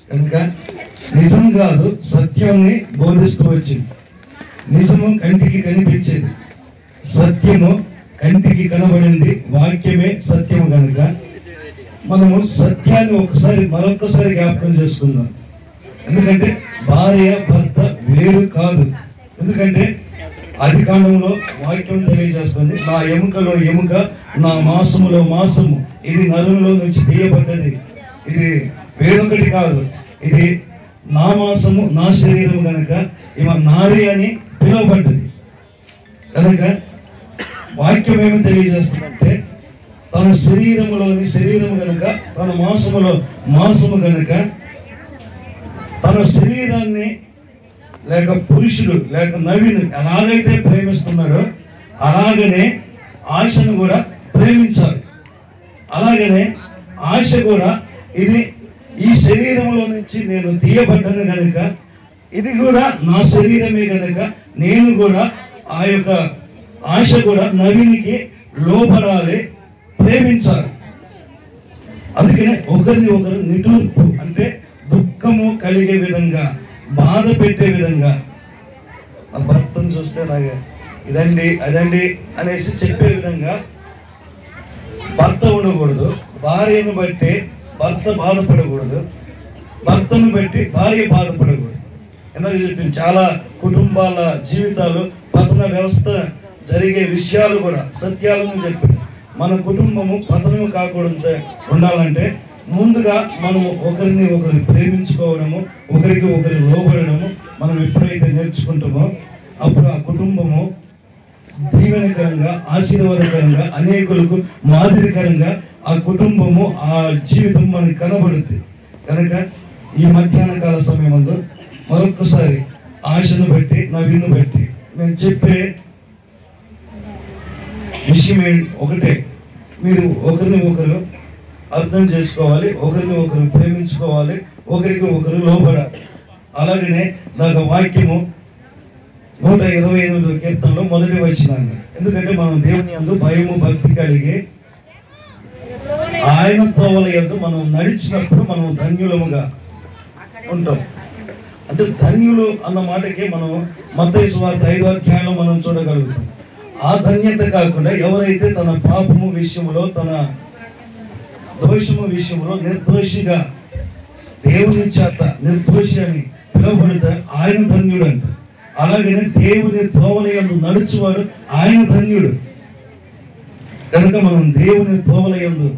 కనుక నిజం కాదు, సత్యాన్ని బోధిస్తూ వచ్చింది. నిజము కంటికి కనిపించేది, సత్యము కంటికి కనబడింది, వాక్యమే సత్యము. కనుక మనము సత్యాన్ని మరొకసారి జ్ఞాపకం చేసుకుందాం. ఎందుకంటే భార్య భర్త వేరు కాదు. ఎందుకంటే ఆది కాండంలో వాక్యం తెలియజేస్తుంది, నా ఎముకలో ఎముక, నా మాసములో మాసము, ఇది నరులలో నుంచి తీయబడ్డది, ఇది వేరొకటి కాదు, ఇది నా మాసము నా శరీరం. కనుక ఈమె నారి అని పిలువబడ్డది. కనుక వాక్యం ఏమి తెలియజేస్తుందంటే తన శరీరములోని శరీరము కనుక, తన మాసములో మాసము కనుక, తన శరీరాన్ని లేక పురుషుడు లేక నవీను ఎలాగైతే ప్రేమిస్తున్నాడో అలాగనే ఆశను కూడా ప్రేమించాలి. అలాగనే ఆశ కూడా ఇది ఈ శరీరంలో నుంచి నేను తీయబడ్డాను కనుక, ఇది కూడా నా శరీరమే కనుక నేను కూడా ఆ యొక్క ఆశ కూడా నవీనికి లోపడాలి, ప్రేమించాలి. అందుకనే ఒకరిని ఒకరు నిటూర్పు అంటే దుఃఖము కలిగే విధంగా, బాధ పెట్టే విధంగా. నా భర్తను చూస్తే నాకు ఇదండి అదండి అనేసి చెప్పే విధంగా భర్త ఉండకూడదు. భార్యను బట్టి భర్త బాధపడకూడదు, భర్తను బట్టి భార్య బాధపడకూడదు. ఎందుకు చెప్పింది, చాలా కుటుంబాల జీవితాలు పతన వ్యవస్థ జరిగే విషయాలు కూడా సత్యాలను చెప్పింది. మన కుటుంబము పతనము కాకూడదు ఉండాలంటే ముందుగా మనము ఒకరిని ఒకరు ప్రేమించుకోవడము, ఒకరికి ఒకరు లోబడము మనం ఎప్పుడైతే నేర్చుకుంటామో అప్పుడు ఆ కుటుంబము దీవెనకరంగా, ఆశీర్వాదకరంగా, అనేకులకు మాదిరికరంగా ఆ కుటుంబము ఆ జీవితం మనకి కనబడుతుంది. కనుక ఈ మధ్యాహ్న కాల సమయంలో మరొకసారి ఆశను బట్టి నవీన్ను బట్టి నేను చెప్పే విషయం ఒకటే, మీరు ఒకరిని ఒకరు అర్థం చేసుకోవాలి, ఒకరిని ఒకరు ప్రేమించుకోవాలి, ఒకరికి ఒకరు లోబడాలి. అలాగనే నాకు వాక్యము 128వ కీర్తనలో మొదటి వచనాన్ని, ఎందుకంటే మనం దేవుని యందు భయము భక్తి కలిగి ఆయన త్రోవల యందు మనం నడిచినప్పుడు మనం ధన్యులముగా ఉంటాం. అంటే ధన్యులు అన్న మాటకి మనం మత్తయి సువార్త 5వ అధ్యాయంలో మనం చూడగలుగుతాం. ఆ ధన్యత కాకుండా ఎవరైతే తన పాపము విషయంలో, తన దోషము విషయంలో నిర్దోషిగా దేవుని చేత నిర్దోషి అని పిలువబడితే ఆయన ధన్యుడు అంట. అలాగనే దేవుని త్రోవల యందు నడుచువాడు ఆయన ధన్యుడు. కనుక మనం దేవుని త్రోవల యందు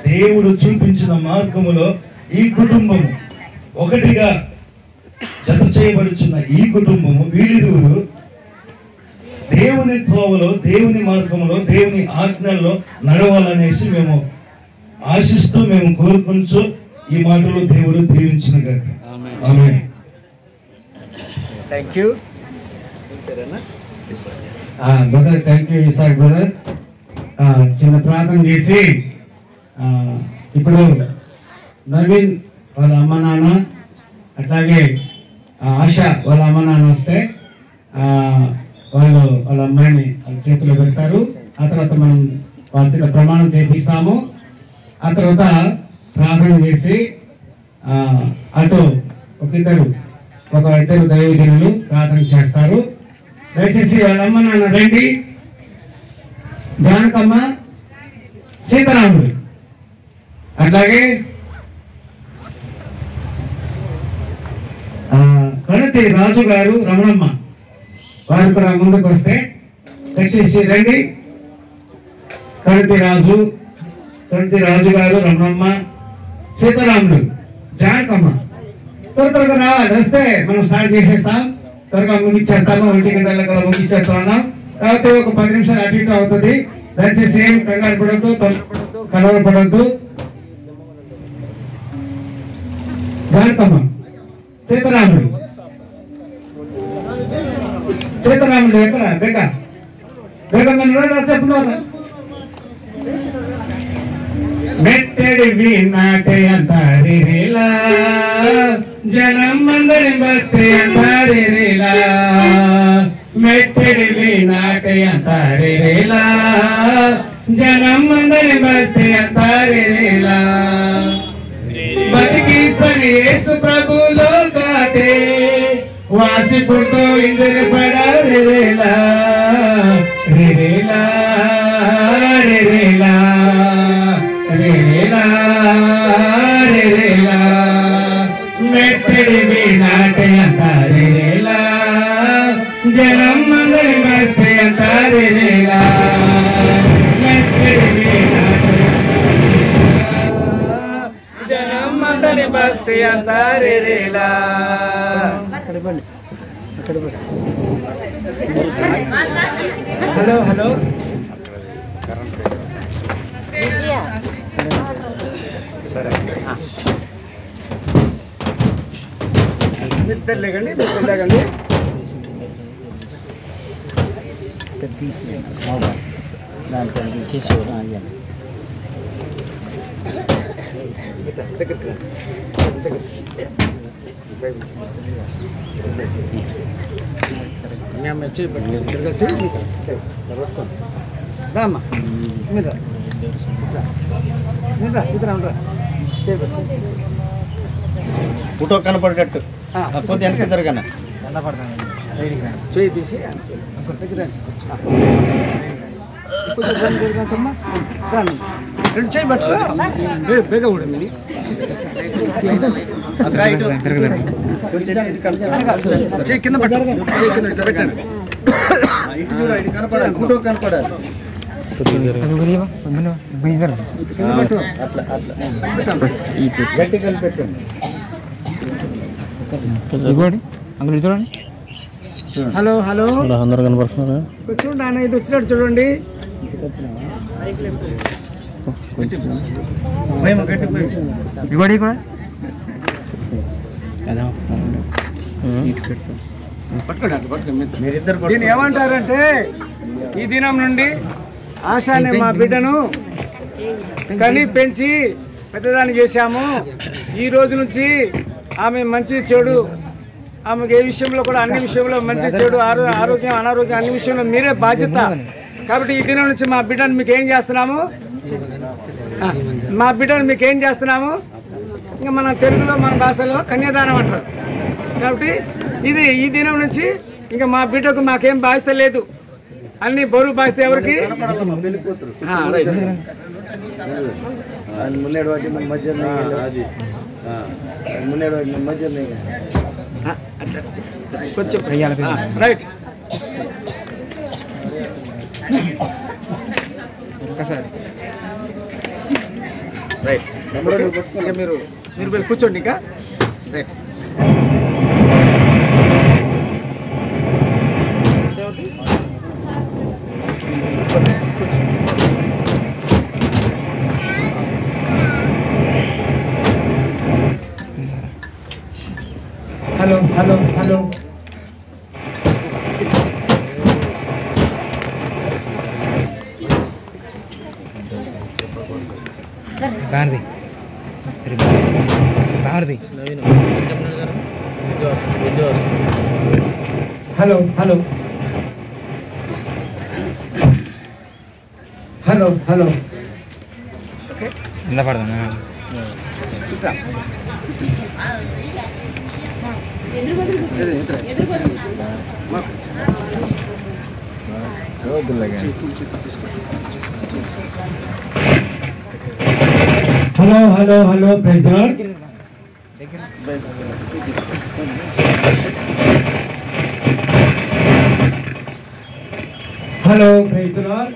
దేవుడు చూపించిన మార్గములో ఈ కుటుంబము ఒకటిగా జత చేయబడుచున్న ఈ కుటుంబము వీరిరువురు దేవుని త్రోవలో, దేవుని మార్గంలో, దేవుని ఆజ్ఞల్లో నడవాలనేసి మేము ఆశిస్తూ మేము కోరుకుంటూ ఈ మాటలో దేవుడు దీవించిన గాక. Amen. Thank you brother. Thank you Isaac brother. చిన్న ప్రార్థన చేసి ఇప్పుడు నవీన్ వాళ్ళ అమ్మ నాన్న, అట్లాగే ఆశ వాళ్ళ అమ్మ నాన్న వస్తే వాళ్ళు వాళ్ళ అమ్మాయిని వాళ్ళ చేతిలో పెడతారు. ఆ తర్వాత మనం వాళ్ళ చేత ప్రమాణం చేపిస్తాము. ఆ తర్వాత ప్రార్థన చేసి అటు ఒక ఇద్దరు దైవజనులు ప్రార్థన చేస్తారు. దయచేసి వాళ్ళ అమ్మ నాన్న రండి. జానకమ్మ, సీతారాముడు, అట్లాగే కణతి రాజు గారు, రమణమ్మ వారు కూడా ముందుకు వస్తే దయచేసి రండి. కణితి రాజు గారు, రమణమ్మ, సీతారాములు, జానకమ్మ త్వరగా రావాలి. వస్తే మనం స్టార్ట్ చేసేస్తాం. త్వరగా ముగించేస్తాము. 1 గంటల ముగించేస్తున్నాం. కాబట్టి ఒక 10 నిమిషాలు అటు ఇటు అవుతుంది. దయచేసి ఏం కంగారు పడద్దు, కలవరపడద్దు. జానకమ్మ, సీతారాములు ఎక్కడ చెప్పుకోవాలి. మెట్టడి వీనాటే అంతారి రేలా, జనం మందరి బస్తే అంతారి రేలా. మెట్టడి వీనాటే అంతారి రేలా, జనం మందరి బస్తే అంతారి రేలా. బతికి సని యేసు ప్రభులో కాటే, వాసి పుడుతూ ఇందరి పడా రేలా రేలా రేలా రేలా రేలా. మెట్టడి వీనాటే అంతారి రేలా, జనం మందరి బస్తే అంతారి రేలా. మెట్టడి వీనాటే జనం మందరి బస్తే అంతారి రేలా. హలో హలో లేకండి. ఫోటో కనపడేటట్టు కొద్ది వెనక జరగనా. చేసి రెండు చేయి పట్టుకో. బేగ కూడా కింద పెట్టండి. కనపడాలి, ఫోటో కనపడాలి. గట్టి కలిపి పెట్టండి. చూడండి. హలో హలో అందరూ కనపడుతున్నారు. చూడండి ఆయన, ఇది వచ్చినట్టు చూడండి. ఇగోడి కూడా దీన్ని ఏమంటారంటే, ఈ దినం నుండి ఆశ అనే మా బిడ్డను కని పెంచి పెద్దదాన్ని చేశాము. ఈ రోజు నుంచి ఆమె మంచి చెడు, ఆమెకు ఏ విషయంలో కూడా అన్ని విషయంలో మంచి చెడు, ఆరోగ్యం అనారోగ్యం అన్ని విషయంలో మీరే బాధ్యత. కాబట్టి ఈ దినం నుంచి మా బిడ్డను మీకు ఏం చేస్తున్నాము, ఇంకా మన తెలుగులో మన భాషలో కన్యాదానం అంటారు. కాబట్టి ఇది ఈ దినం నుంచి ఇంకా మా బిడ్డకు మాకేం బాధ్యత లేదు. అన్ని బరువు బాధ్యత ఎవరికి? రైట్. రైట్. మీరు కూర్చోండి ఇంకా. Right. Hello hello hello hello hello hello hello ఎంత పడుతుంది? Hello hello hello president. Hello praise the lord.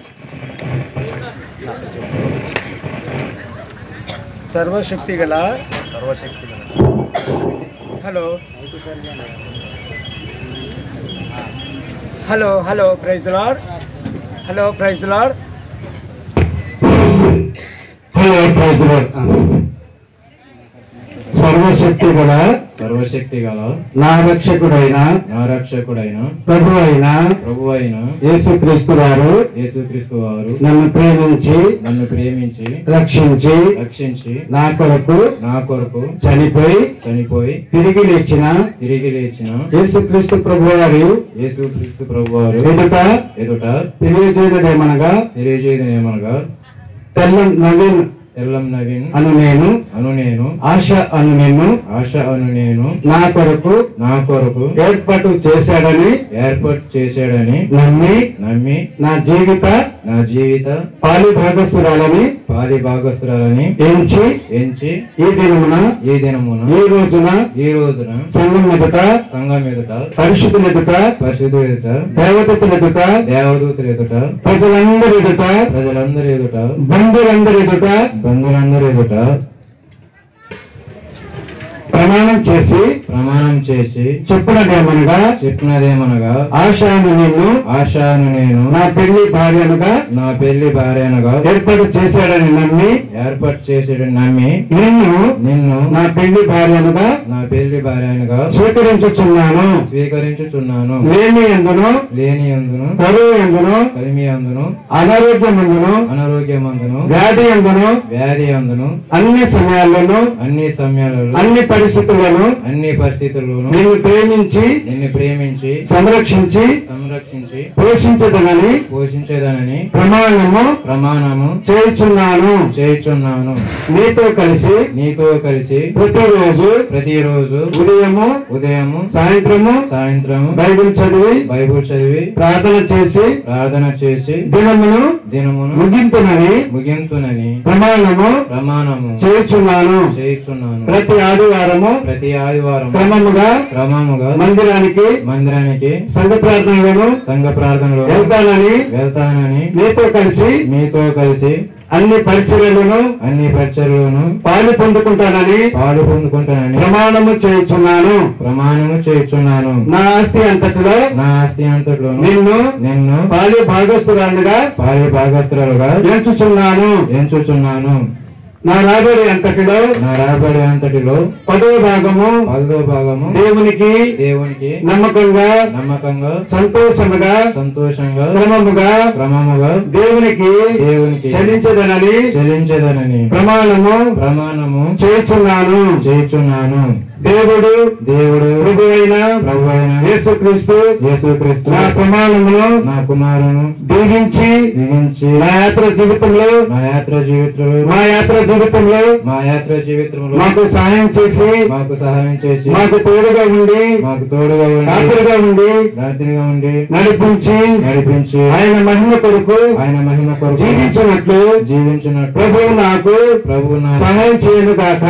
సర్వశక్తి గల hello hello hello praise the lord. Hello praise the lord. Hello praise the lord. సర్వశక్తి గల నా రక్షకుడైన ప్రభు అయిన యేసుక్రీస్తు వారు నన్ను ప్రేమించి రక్షించి నా కొరకు చనిపోయి తిరిగి లేచిన యేసుక్రీస్తు ప్రభు వారు ఎదుట తెలియజేయదేమనగా తెల్లం నవీన్ అను నేను ఆశ అను నేను నా కొరకు ఏర్పాటు చేశాడని నమ్మి నా జీవిత పాలి భాగస్వరాలని ఎంచి ఈ దినమున ఈ రోజున సంఘం ఎదుట పరిశుద్ధుల ఎదుట దేవదూతుల ఎదుట ప్రజలందరి ఎదుట బంధువులందరి ఎదుట ప్రమాణం చేసి చెప్పినదేమనగా ఆశాను నేను నా పెళ్లి భార్యనుగా ఏర్పాటు చేశాడని నమ్మి నిన్ను నా పెళ్లి భార్యనుగా స్వీకరించుచున్నాను లేని ఎందును కరువు ఎందును అనారోగ్యమందును వ్యాధి అందును అన్ని సమయాల్లోనూ అన్ని పరిస్థితులను నిన్ను ప్రేమించి సంరక్షించి పోషించదనని ప్రమాణము చేయుచున్నాను. నీతో కలిసి ప్రతిరోజు ఉదయము సాయంత్రము బైబిల్ చదివి ప్రార్థన చేసి దినమును ముగింతునని ప్రమాణము చేయుచున్నాను. ప్రతి ఆదివారము క్రమముగా మందిరానికి సంఘ ప్రార్థనలను వెళ్తానని నీతో కలిసి అన్ని పరిచర్యలను పాలు పొందుకుంటానని ప్రమాణము చేయుచున్నాను. నా ఆస్తి అంతటిలో నిన్ను పాలి భాగస్తురాలుగా ఎంచుచున్నాను. నా రాబడి అంతటిలో 10వ భాగము దేవునికి నమ్మకంగా సంతోషముగా క్రమముగా దేవునికి చెల్లించదనని ప్రమాణము చేయుచున్నాను. దేవుడు ప్రభు అయిన యేసుక్రీస్తు నా ప్రమాణమును నా కుమారును దీవించి మా యాత్ర జీవితంలో మాకు సహాయం చేసి మాకు తోడుగా ఉండి రాత్రిగా ఉండి నడిపించి ఆయన మహిమ కొరకు జీవించినట్లు ప్రభువు నాకు సహాయం చేయను గాక.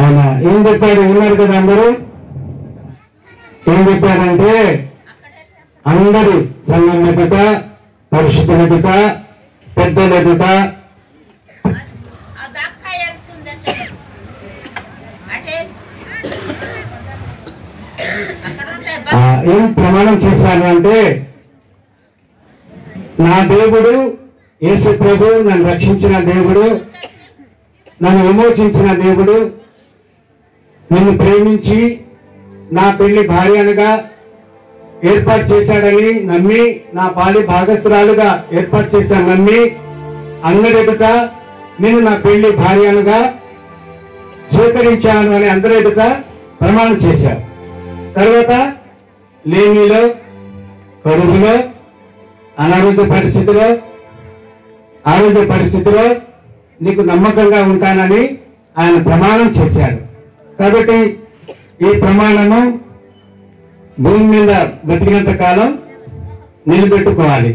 ఆయన ఏం చెప్పాడు విన్నారు కదా అందరూ? ఏం చెప్పారంటే అందరూ సంఘం ఎదుట పరిశుద్ధుల ఎదుట పెద్దల ఎదుట ఏం ప్రమాణం చేశాను అంటే నా దేవుడు యేసు ప్రభు నన్ను రక్షించిన దేవుడు, నన్ను విమోచించిన దేవుడు, నిన్ను ప్రేమించి నా పెళ్లి భార్యనుగా ఏర్పాటు చేశాడని నమ్మి నా పాలి భాగస్తురాలుగా ఏర్పాటు చేశాను నమ్మి అందరి ఎదుట నేను నా పెళ్లి భార్యనుగా స్వీకరించాను అని అందరి ఎదుట ప్రమాణం చేశారు. తర్వాత లేమిలో, కరువులో, అనారోగ్య పరిస్థితిలో నీకు నమ్మకంగా ఉంటానని ఆయన ప్రమాణం చేశాడు. కాబట్టి ఈ ప్రమాణము భూమి మీద బతికినంత కాలం నిలబెట్టుకోవాలి.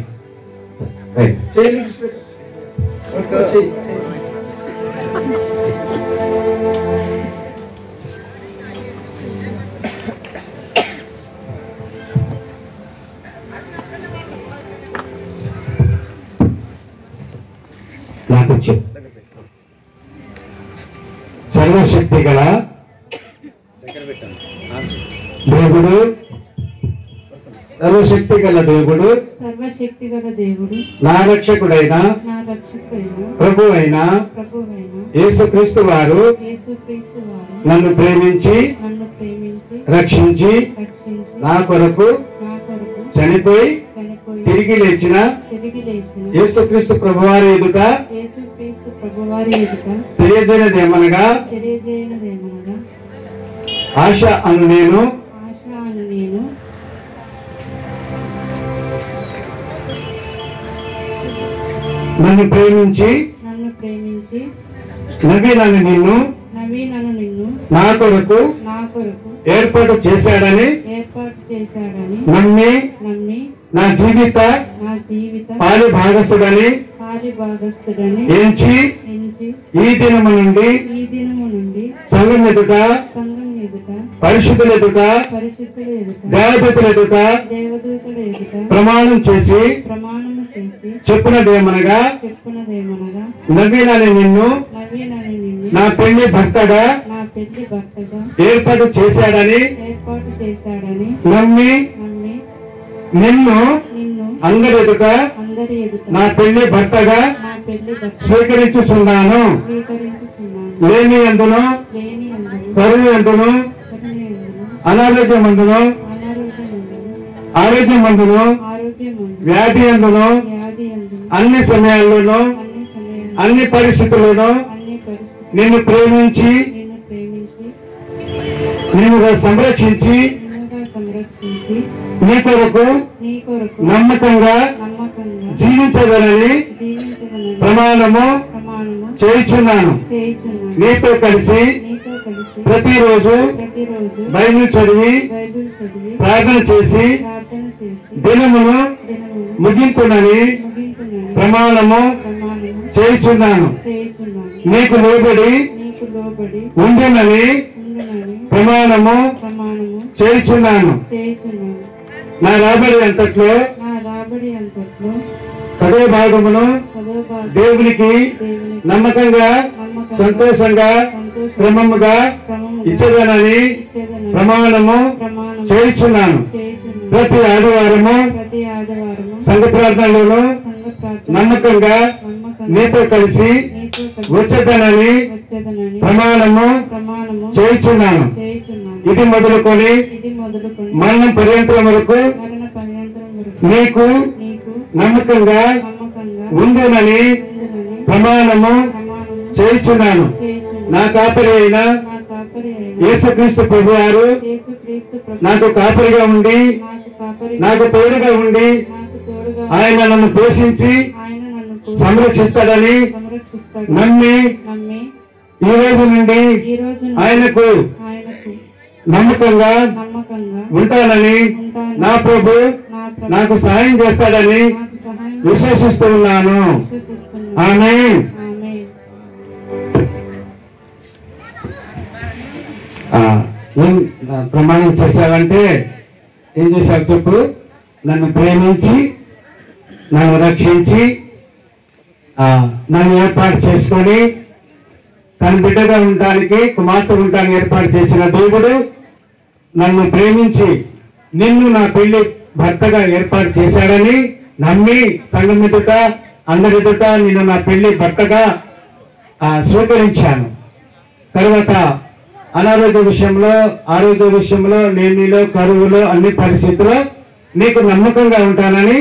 నాకు చెప్పు. సర్వశక్తి గల దేవుడు, సర్వశక్తి గల దేవుడు, సర్వశక్తి గల దేవుడు, నా రక్షకుడైన నా రక్షకుడైన ప్రభు అయిన ప్రభువైన యేసుక్రీస్తు వారు యేసుక్రీస్తు వారు నన్ను ప్రేమించి నన్ను ప్రేమించి రక్షించి రక్షించి నా కొరకు నా కొరకు చనిపోయి చనిపోయి తిరిగి లేచిన తిరిగి లేచిన యేసుక్రీస్తు ప్రభువారి ఎదుట యేసుక్రీస్తు ప్రభువారి ఎదుట తెలియజేయదేమనగా తెలియజేయనదేమనగా ఆశ అను నేను ఆశ అని నేను నన్ను ప్రేమించి నవీనను నిన్ను నా కొరకు ఏర్పాటు చేశాడని నమ్మి నా జీవిత పాలి భాగస్థుడని ఎంచి ఈ దినము నుండి సంఘం ఎదుట పరిశుద్ధుల ఎదుట దేవదూతుల ఎదుట ప్రమాణం చేసి చెప్పినదేమనగా నవీనని నిన్ను నా పెళ్లి భర్తగా ఏర్పాటు చేశాడని నమ్మి నిన్ను అందరి ఎదుట నా పెళ్లి భర్తగా స్వీకరించుచున్నాను. లేని అందును కరువు అందును అనారోగ్యమందును ఆరోగ్యమందును వ్యాధి అందును అన్ని సమయాల్లోనూ అన్ని పరిస్థితుల్లోనూ నిన్ను ప్రేమించి నిన్ను సంరక్షించి నీ కొరకు నమ్మకంగా జీవించగలని ప్రమాణము చేయుచున్నాను. నీతో కలిసి ప్రతిరోజు బైబిల్ చదివి ప్రార్థన చేసి దినమును ముగించునని ప్రమాణము చేయుచున్నాను. నీకు లోబడి ఉండునని ప్రమాణము చేయుచున్నాను. నా రాబడి అంతట్లో పదో భాగమును దేవునికి నమ్మకంగా సంతోషంగా క్రమముగా ఇచ్చేదనని ప్రమాణము చేయుచున్నాను. ప్రతి ఆదివారము సంఘ ప్రార్థనలోను నమ్మకంగా నీతో కలిసి వచ్చేదనని ప్రమాణము చేయుచున్నాను. ఇది మొదలుకొని మరణం పర్యంతం వరకు నీకు నమ్మకంగా ఉండునని ప్రమాణము చేయుచున్నాను. నా కాపరి అయిన యేసుక్రీస్తు ప్రభువారు నాకు కాపరిగా ఉండి నాకు తోడుగా ఉండి ఆయన నన్ను పోషించి సంరక్షిస్తాడని నమ్మి ఈ రోజు నుండి ఆయనకు నమ్మకంగా ఉంటానని నా ప్రభు నాకు సహాయం చేస్తాడని విశ్వసిస్తూ ఉన్నాను. ఆమేన్. ఏం ప్రమాణం చేశావంటే ఏం చేశావు చెప్పు? నన్ను ప్రేమించి నన్ను రక్షించి నన్ను ఏర్పాటు చేసుకొని తన బిడ్డగా ఉండడానికి కుమార్తె ఉండడానికి ఏర్పాటు చేసిన దేవుడు నన్ను ప్రేమించి నిన్ను నా పెళ్లి భర్తగా ఏర్పాటు చేశాడని నమ్మి సంఘం ఎదుట అందరి ఎదుట నిన్ను నా పెళ్లి భర్తగా స్వీకరించాను. తర్వాత అనారోగ్య విషయంలో ఆరోగ్య విషయంలో లేనిలో కరువులో అన్ని పరిస్థితుల్లో నీకు నమ్మకంగా ఉంటానని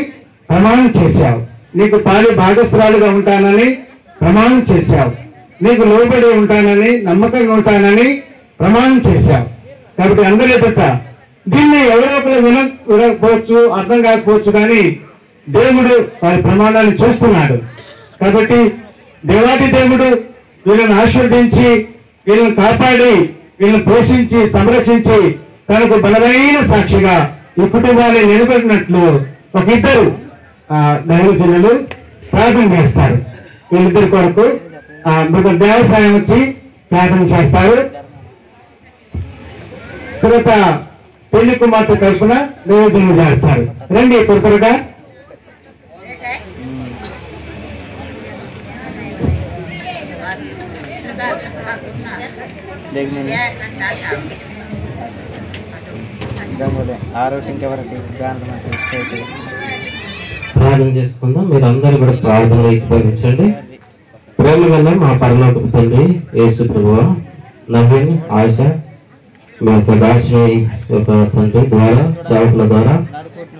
ప్రమాణం చేశావు. నీకు పాలి భాగస్వాలుగా ఉంటానని ప్రమాణం చేశావు. నీకు లోబడి ఉంటానని నమ్మకంగా ఉంటానని ప్రమాణం చేశావు. కాబట్టి అందరి ఎదుట దీన్ని ఎవరో ఒకరు వినకపోవచ్చు, అర్థం కాకపోవచ్చు, కానీ దేవుడు వారి ప్రమాణాన్ని చూస్తున్నాడు. కాబట్టి దేవాది దేవుడు వీళ్ళని ఆశీర్వదించి వీళ్ళని కాపాడి వీళ్ళని పోషించి సంరక్షించి తనకు బలమైన సాక్షిగా ఈ కుటుంబాన్ని నిలబెట్టినట్లు ఒక ఇద్దరు దైవజనులు ప్రార్థన చేస్తారు. వీళ్ళిద్దరి కొరకు మీకు దేవసాయం వచ్చి ప్రార్థన చేస్తారు. తర్వాత పెళ్లి కుమార్తె తరఫున దైవజనులు చేస్తారు. రండి త్వరగా. ప్రార్థన చేసుకుందాం. మీరు అందరూ కూడా ప్రార్థనలో ఏకీభవించండి. ప్రేమ వల్ల మా పరలోకపు తండ్రి యేసు ప్రభువా, నవీన్ ఆశ మీ యొక్క దాక్షిణి యొక్క తండ్రి ద్వారా సేవకుల ద్వారా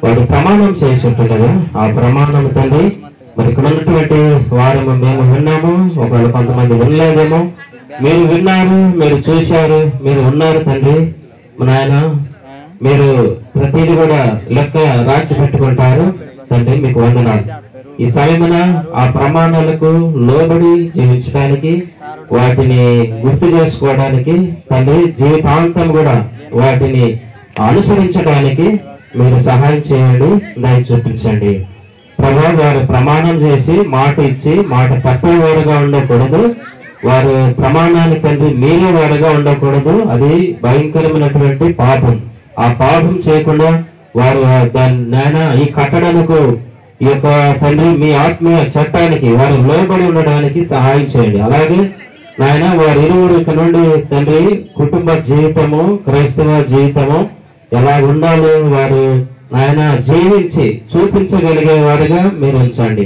వారు ప్రమాణం చేసి ఉంటుండగా ఆ ప్రమాణం తండ్రి మరి ఇక్కడ ఉన్నటువంటి వారేమో మేము విన్నాము, ఒకవేళ కొంతమంది వినలేదేమో, మీరు విన్నారు, మీరు చూశారు, మీరు ఉన్నారు తండ్రి. నాయన మీరు ప్రతిదీ కూడా లెక్క రాసి పెట్టుకుంటారు తండ్రి. మీకు వందనాలు. ఈ సమయమున ఆ ప్రమాణాలకు లోబడి జీవించడానికి, వాటిని గుర్తు చేసుకోవడానికి తండ్రి, జీవితాంతం కూడా వాటిని అనుసరించడానికి మీరు సహాయం చేయండి, దయ చూపించండి ప్రభా. వారు ప్రమాణం చేసి మాట ఇచ్చి మాట తప్పేవారుగా ఉండకూడదు. వారు ప్రమాణాన్ని తండ్రి మీరే వారుగా ఉండకూడదు. అది భయంకరమైనటువంటి పాపం. ఆ పాపం చేయకుండా వారు దాని నాయన ఈ కట్టడలకు ఈ యొక్క తండ్రి మీ ఆత్మీయ చట్టానికి వారు లోబడి ఉండడానికి సహాయం చేయండి. అలాగే నాయన వారి ఇరువురు ఇక నుండి తండ్రి కుటుంబ జీవితము, క్రైస్తవ జీవితము ఎలా ఉండాలో వారు నాయన జీవించి చూపించగలిగే వారుగా మీరు ఉంచండి.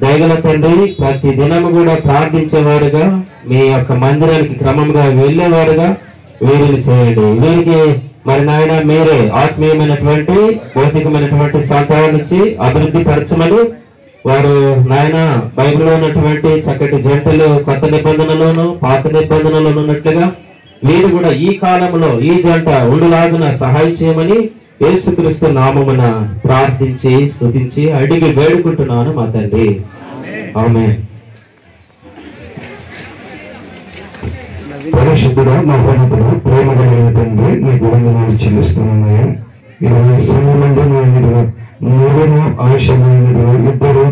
దయగల తండ్రి ప్రతి దినము కూడా ప్రార్థించేవారుగా, మీ యొక్క మందిరానికి క్రమంగా వెళ్ళేవారుగా వీరిని చేయండి. వీరికి మరి నాయన మీరే ఆత్మీయమైనటువంటి భౌతికమైనటువంటి సంతానాన్నిచ్చి అభివృద్ధి పరచమని వారు నాయన బైబిల్లో ఉన్నటువంటి చక్కటి జంటలు కొత్త నిబంధనలోను పాత నిబంధనలోను ఉన్నట్లుగా వీరు కూడా ఈ కాలంలో ఈ జంట ఉండులాగున సహాయం చేయమని యేసుక్రీస్తు నామమున ప్రార్థించి స్తుతించి అడిగి వేడుకుంటున్నాను మా తండ్రి. ఆమేన్. పరిశుద్ధుడా, మహోన్నతుడా, ప్రేమ కలిగిన తండ్రి, నీకు వందనాలు చెల్లిస్తున్నానయ్యా. ఇరవై సమయంలో నేను నువ్వును ఆశ ఇద్దరు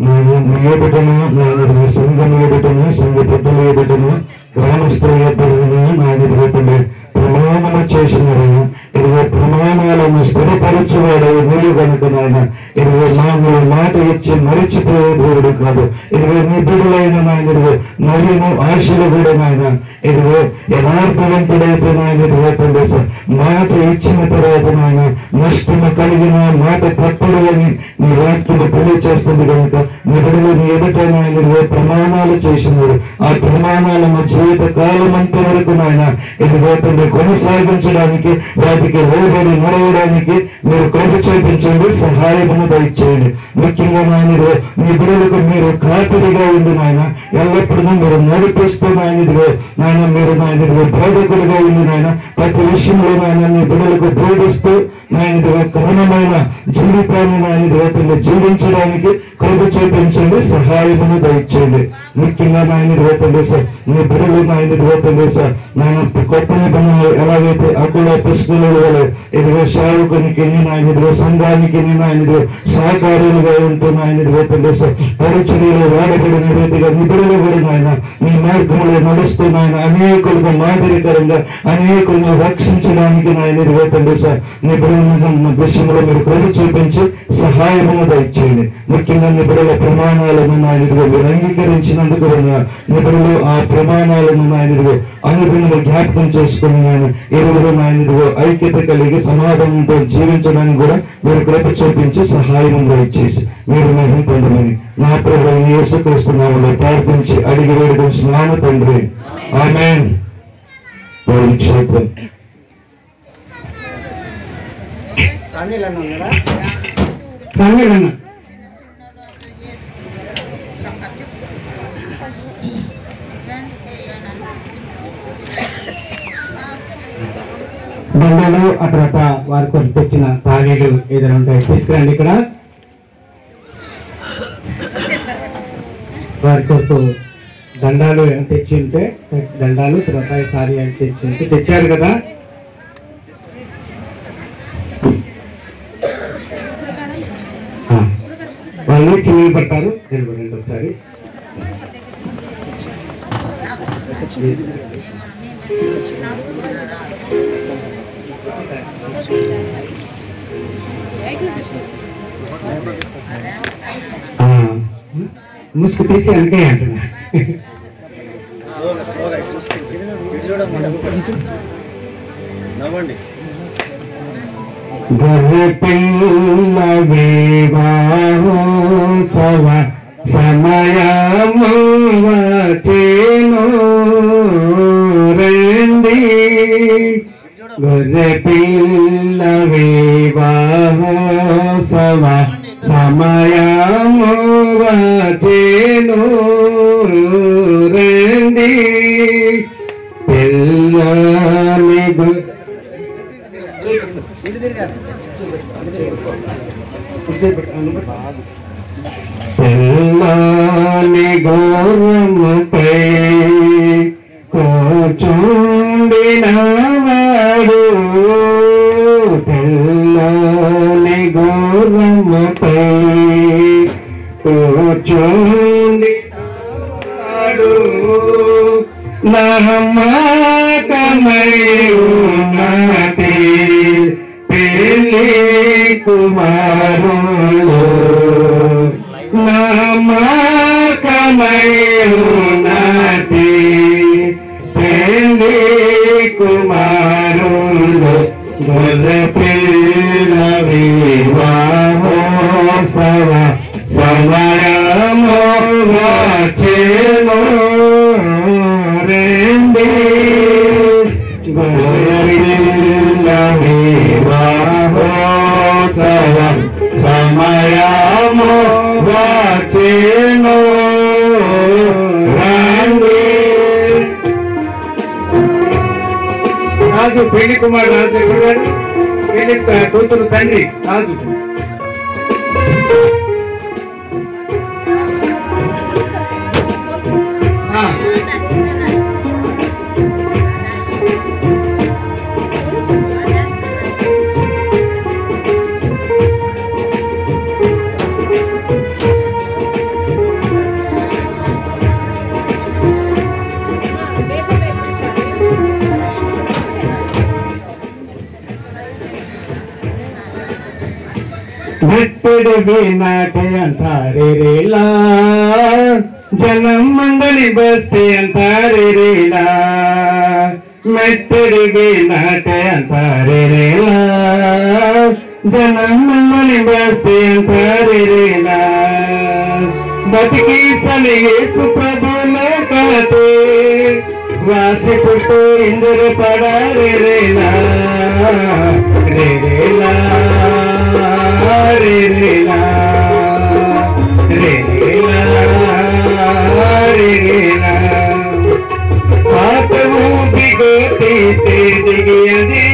నేను నీ ఎదుటను, నేను సంఘం ఎదుటను, సంఘ పెద్దల ఎదుటను, గ్రామస్తుల ఎదుటను నేను ప్రమాణము చేసినారు. 20 ప్రమాణాలను స్థిరపరచువాడు నీవు కనుక నాయన 20 నాలుగు మాట ఇచ్చి మరిచిపోయే దేవుడు కాదు. 20 నిధులైన నాయన నవీను ఆశలు కూడా నాయన 20 యథార్థవంతుడైతే నాయన 20 మాట ఇచ్చిన తర్వాత నాయన నష్టము కలిగిన మాట తప్పడు అని నీ వాక్యము తెలియచేస్తుంది కనుక నిధులు నీ ఎదుట నాయన ప్రమాణాలు చేసినారు. ఆ ప్రమాణాలను జీవిత కాలం అంత వరకు నాయన 20 కొనసాగించడానికి, వాటికి లోబడి నడవడానికి మీరు కృప చూపించండి, సహాయమును దయచేయండి. ముఖ్యంగా నాయన మీ బిడ్డలకు మీరు కాపిడిగా ఉండి నాయన ఎల్లప్పుడూ మీరు నడిపిస్తూ నాయన మీరు నాయన బోధకులుగా ఉండి నాయన ప్రతి విషయంలో నాయన మీ బిడ్డలకు బోధిస్తూ నాయన క్రమమైన జీవితాన్ని నాయన జీవించడానికి కృప చూపించండి, సహాయమును దయచేయండి. ముఖ్యంగా నాయన మీ బిడ్డలు నాయన కొత్త నిబంధనలు ఎలాగైతే అడ్డులో పుస్తకాలు ఇదిగో సేవకునికి నాయన సంఘానికి నాయన సహకారులుగా ఉంటూ నాయన పరిచర్యలు వాడబడిన రీతిగా నిధులు కూడా నాయన మీ మార్గంలో నడుస్తూ నాయన అనేకులకు మాదిరికరంగా అనేకులను రక్షించడానికి నాయన నిబుడుల విషయంలో మీరు కృప చూపించి సహాయమును దయచేయండి. ముఖ్యంగా నిబుడుల ప్రమాణాలను నాయన మీరు అంగీకరించినందుకు నిబుడులు ఆ ప్రమాణాలను నాయన అనుదినము జ్ఞాపకం చేసుకుని నాయన ఇరువురు నాయన ఐక్యత కలిగి సమాధానంతో జీవించడానికి కూడా మీరు కృప చూపించి సహాయం దయచేసి మీరు మహిమ పొందమని నా ప్రభువైన యేసుక్రీస్తు నామములో ప్రార్థించి అడిగి వేడుకొంచున్నాను తండ్రి. ఆమేన్. క్షేత్రం సాంగలన్న దండాలు ఆ తర్వాత వారి కొరకు తెచ్చిన తాగేలు ఏదైనా ఉంటాయి తీసుకురండి. ఇక్కడ వారి కొరకు దండాలు తెచ్చి ఉంటే దండాలు తర్వాత కార్యాలు తెచ్చి ఉంటే తెచ్చారు కదా. వాళ్ళు చిన్న పడతారు. నిలబడండి ఒకసారి. ముసుగు తీసి వెనకే అంటున్నా. నవ్వండి. గొర్రె పిల్ల వివాహోత్సవ సమయము వచ్చెను రండి. గొర్రె పిల్ల వివాహోత్సవ సమయము వచ్చెను రండి. పిల్లని పిల్లని గౌరమ్మపై కూర్చుండినవాడు. పిల్లని గౌరమ్మపై కూర్చుండినవాడు. నమ్మకమై ఉన్నది పెళ్లి కుమారుడు. నమ్మకమై ఉన్నది పెళ్లి కుమారుడు. గొర్రె పిల్ల వివాహోత్సవ సమయము వచ్చెను రండి. గొర్రె పిల్ల వివాహోత్సవ సమయము వచ్చెను రండి. రాజు పెళ్లి కుమారుడు రాజశేఖర్ గారు, పెళ్లి కూతురు తండ్రి రాజు. మెత్తడి వినాటే అంటారేలా, జనం మందని బస్తే అంటారేలా. మెత్తడి వినాటే అంటారేలా, జనం మందని బస్తే అంటారేలా. బతికి సని యేసు ప్రభులే కలతే వాసి పుట్టు ఇందురు పడారేలా రేలా రేలా రేలా రేలా. పాపము దిగోతే దిగియది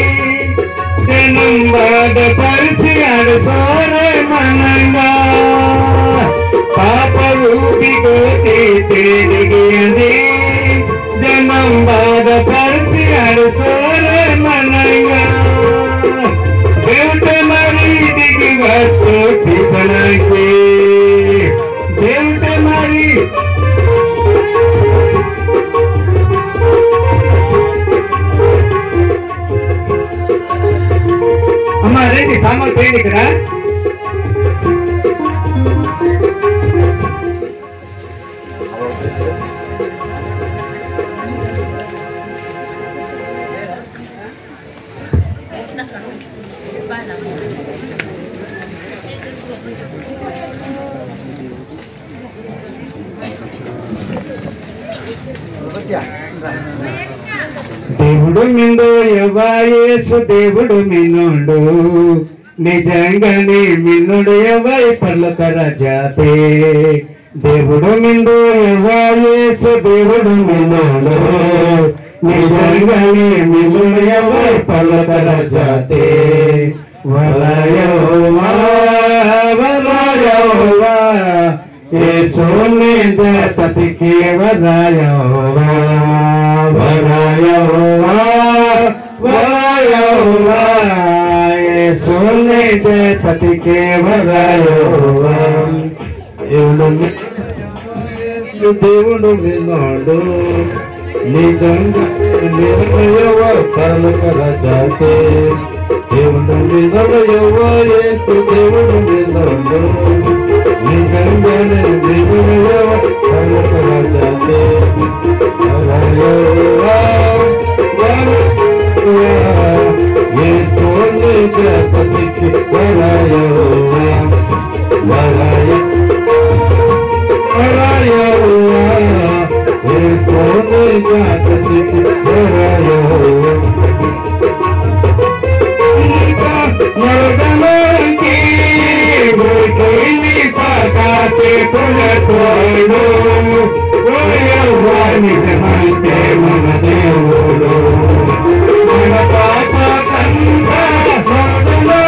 జనం బాధపరిచి అడుసోరే మనంగా. పాపము దిగోతే దిగియది జనం బాధపరిచి అడుసోరే మనంగా. దేవుట మరి దిగి వచ్చు కిసనకి, దేవుట మరి అమ్మా రండి సామాన్ పోయింది ఇక్కడ. దేవుడు మిండు యెహోవాయేసు దేవుడు మిన్నుడు, నిజంగానే మిన్నుడు ఎవరి పలుకర జాతే. దేవుడు మిండు యెహోవాయేసు దేవుడు మిన్నుడు, నిజంగానే మిన్నుడు ఎవరి పలుకర జాతే. వలయహోవా వలయహోవా యేసుని జపతికి వలయహోవా వలయహోవా వలయహోవా యేసుని జపతికి వలయహోవా. దేవుడు విన్నాడు నిజంగా పలుకర జాతే. దేవుడు విన్నాడు యేసు దేవుడు విన్నాడు, నిజంగానే దేవుడు పలుకర జాతే. వలయహోవా చేతులతోడు నిజమంటే మన దేవుడు మన పాప కందలో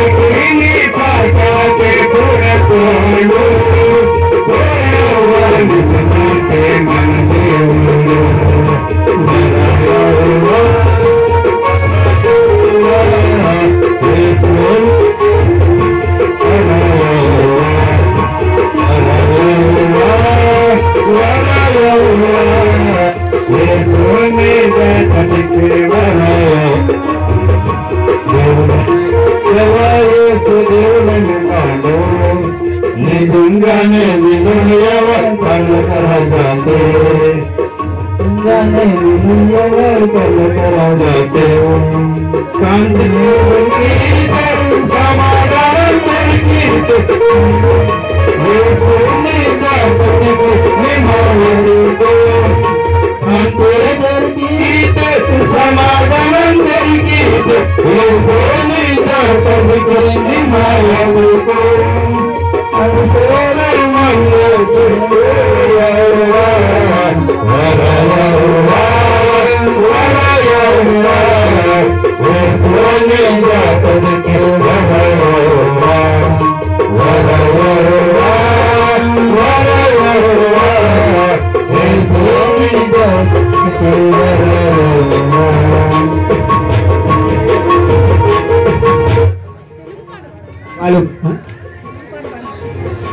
గుడిని పాట చేతులతోడు నిజమంటే మన దేవుడు నిజంగానే విలువలు పలుకరాజాతే నిజంగానే విలువలు పలుకరాజాతే శాంతి సమాధానం సమాధానం దొరికితే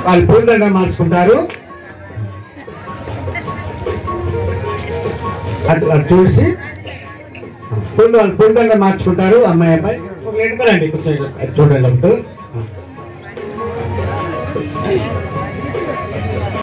వాళ్ళు పూలదండ మార్చుకుంటారు. అట్లా చూసి వాళ్ళు పూలదండ మార్చుకుంటారు. అమ్మాయి అబ్బాయి ఎడుకోరండి కూర్చొని చూడండి అప్పుడు